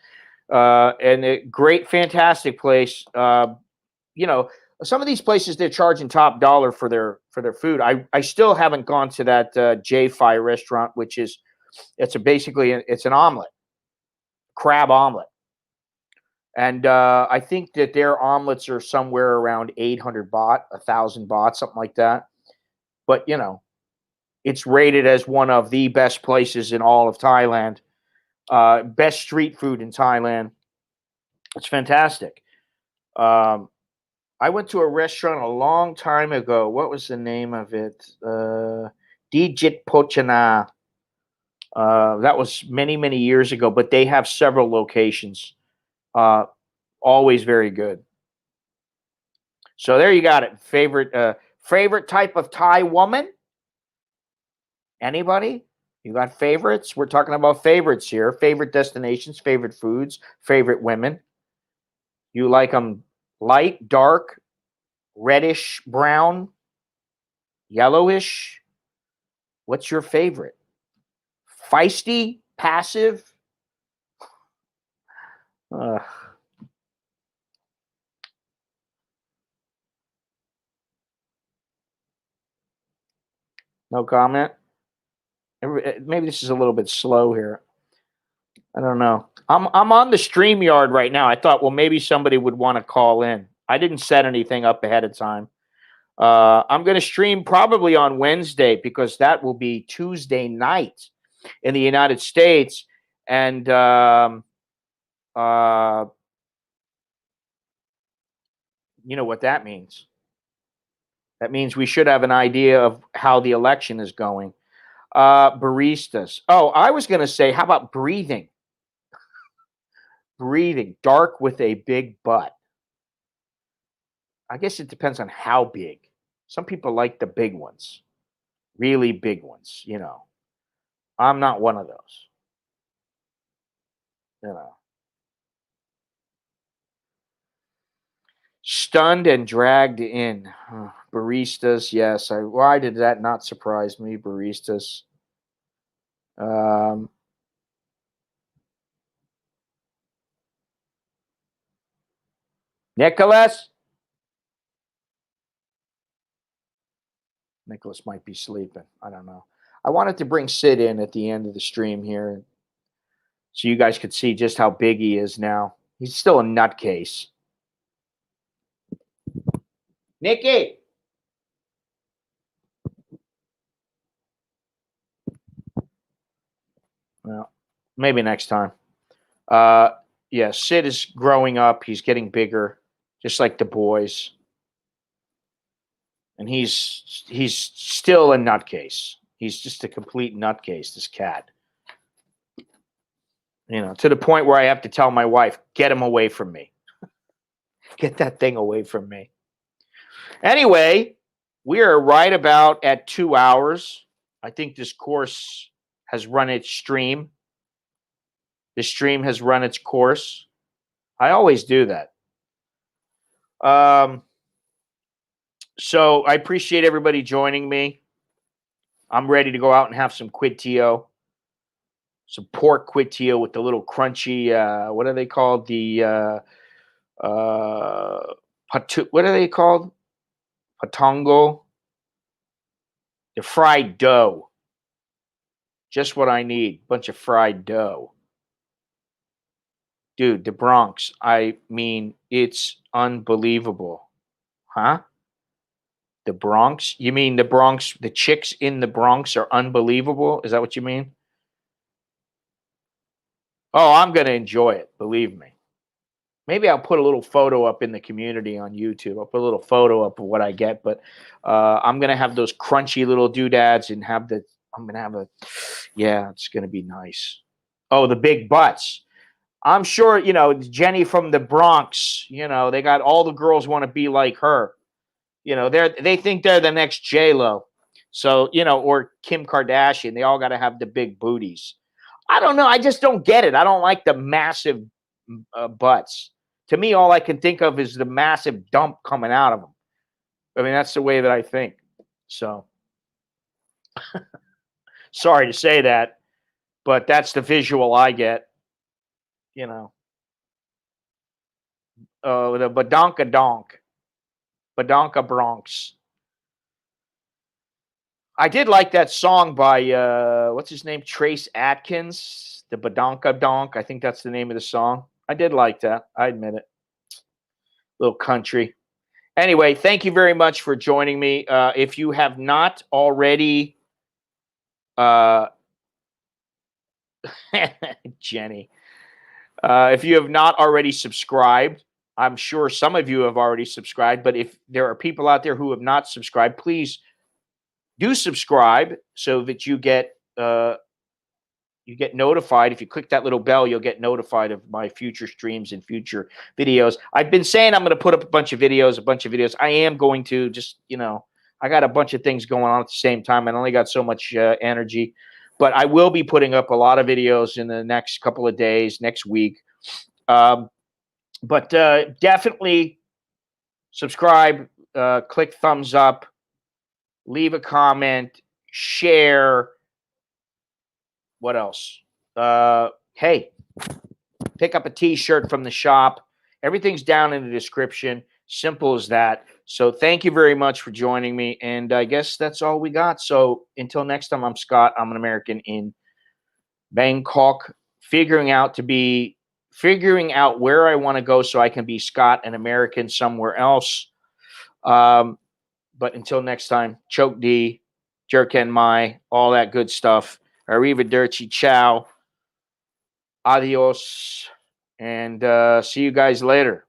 and a great, fantastic place. You know, some of these places they're charging top dollar for their food. I still haven't gone to that J-Fi restaurant, which is it's an omelet, crab omelet. And I think that their omelets are somewhere around 800 baht, 1,000 baht, something like that. But, you know, it's rated as one of the best places in all of Thailand, best street food in Thailand. It's fantastic. I went to a restaurant a long time ago. What was the name of it? Dijit Pochana. That was many, many years ago, but they have several locations. Always very good. So there you got it. Favorite type of Thai woman? Anybody? You got favorites? We're talking about favorites here. Favorite destinations, favorite foods, favorite women. You like them light, dark, reddish, brown, yellowish? What's your favorite? Feisty, passive? No comment? Maybe this is a little bit slow here. I don't know. I'm on the StreamYard right now. I thought, well, maybe somebody would want to call in. I didn't set anything up ahead of time. I'm going to stream probably on Wednesday because that will be Tuesday night in the United States. And you know what that means? That means we should have an idea of how the election is going. Baristas. Oh, I was going to say, how about breathing? Breathing. Dark with a big butt. I guess it depends on how big. Some people like the big ones, really big ones, you know. I'm not one of those, you know. Stunned and dragged in. Baristas, yes. Why did that not surprise me? Baristas. Um, Nicholas? Nicholas might be sleeping. I don't know. I wanted to bring Sid in at the end of the stream here so you guys could see just how big he is now. He's still a nutcase. Nikki! Well, maybe next time. Yeah, Sid is growing up. He's getting bigger, just like the boys. And he's still a nutcase. He's just a complete nutcase, this cat. You know, to the point where I have to tell my wife, get him away from me. Get that thing away from me. Anyway, we are right about at 2 hours. I think this course has run its stream. The stream has run its course. I always do that. So I appreciate everybody joining me. I'm ready to go out and have some quidtio, some pork quidtio with the little crunchy. What are they called? What are they called? Patongo. The fried dough. Just what I need. Bunch of fried dough. Dude, the Bronx. I mean, it's unbelievable. Huh? The Bronx? You mean the Bronx, the chicks in the Bronx are unbelievable? Is that what you mean? Oh, I'm going to enjoy it. Believe me. Maybe I'll put a little photo up in the community on YouTube. I'll put a little photo up of what I get, but I'm going to have those crunchy little doodads and I'm going to have yeah, it's going to be nice. Oh, the big butts. I'm sure, you know, Jenny from the Bronx, you know, they got all the girls want to be like her. You know, they think they're the next J Lo. So, you know, or Kim Kardashian, they all got to have the big booties. I don't know. I just don't get it. I don't like the massive butts. To me, all I can think of is the massive dump coming out of them. I mean, that's the way that I think. So, sorry to say that, but that's the visual I get. You know, the Badonka Donk, Badonka Bronx. I did like that song by what's his name, Trace Atkins, the Badonka Donk. I think that's the name of the song. I did like that. I admit it. Little country. Anyway, thank you very much for joining me. If you have not already, uh, Jenny, if you have not already subscribed, I'm sure some of you have already subscribed. But if there are people out there who have not subscribed, please do subscribe so that you get notified. If you click that little bell, you'll get notified of my future streams and future videos. I've been saying I'm going to put up a bunch of videos. I am going to, just, you know, I got a bunch of things going on at the same time. I only got so much energy, but I will be putting up a lot of videos in the next couple of days, next week. But definitely subscribe, click thumbs up, leave a comment, share. What else? Hey, pick up a t-shirt from the shop. Everything's down in the description. Simple as that. So thank you very much for joining me. And I guess that's all we got. So until next time, I'm Scott. I'm an American in Bangkok, figuring out where I want to go so I can be Scott, an American somewhere else. But until next time, choke D, jerken mai, all that good stuff. Arrivederci, ciao, adios, and see you guys later.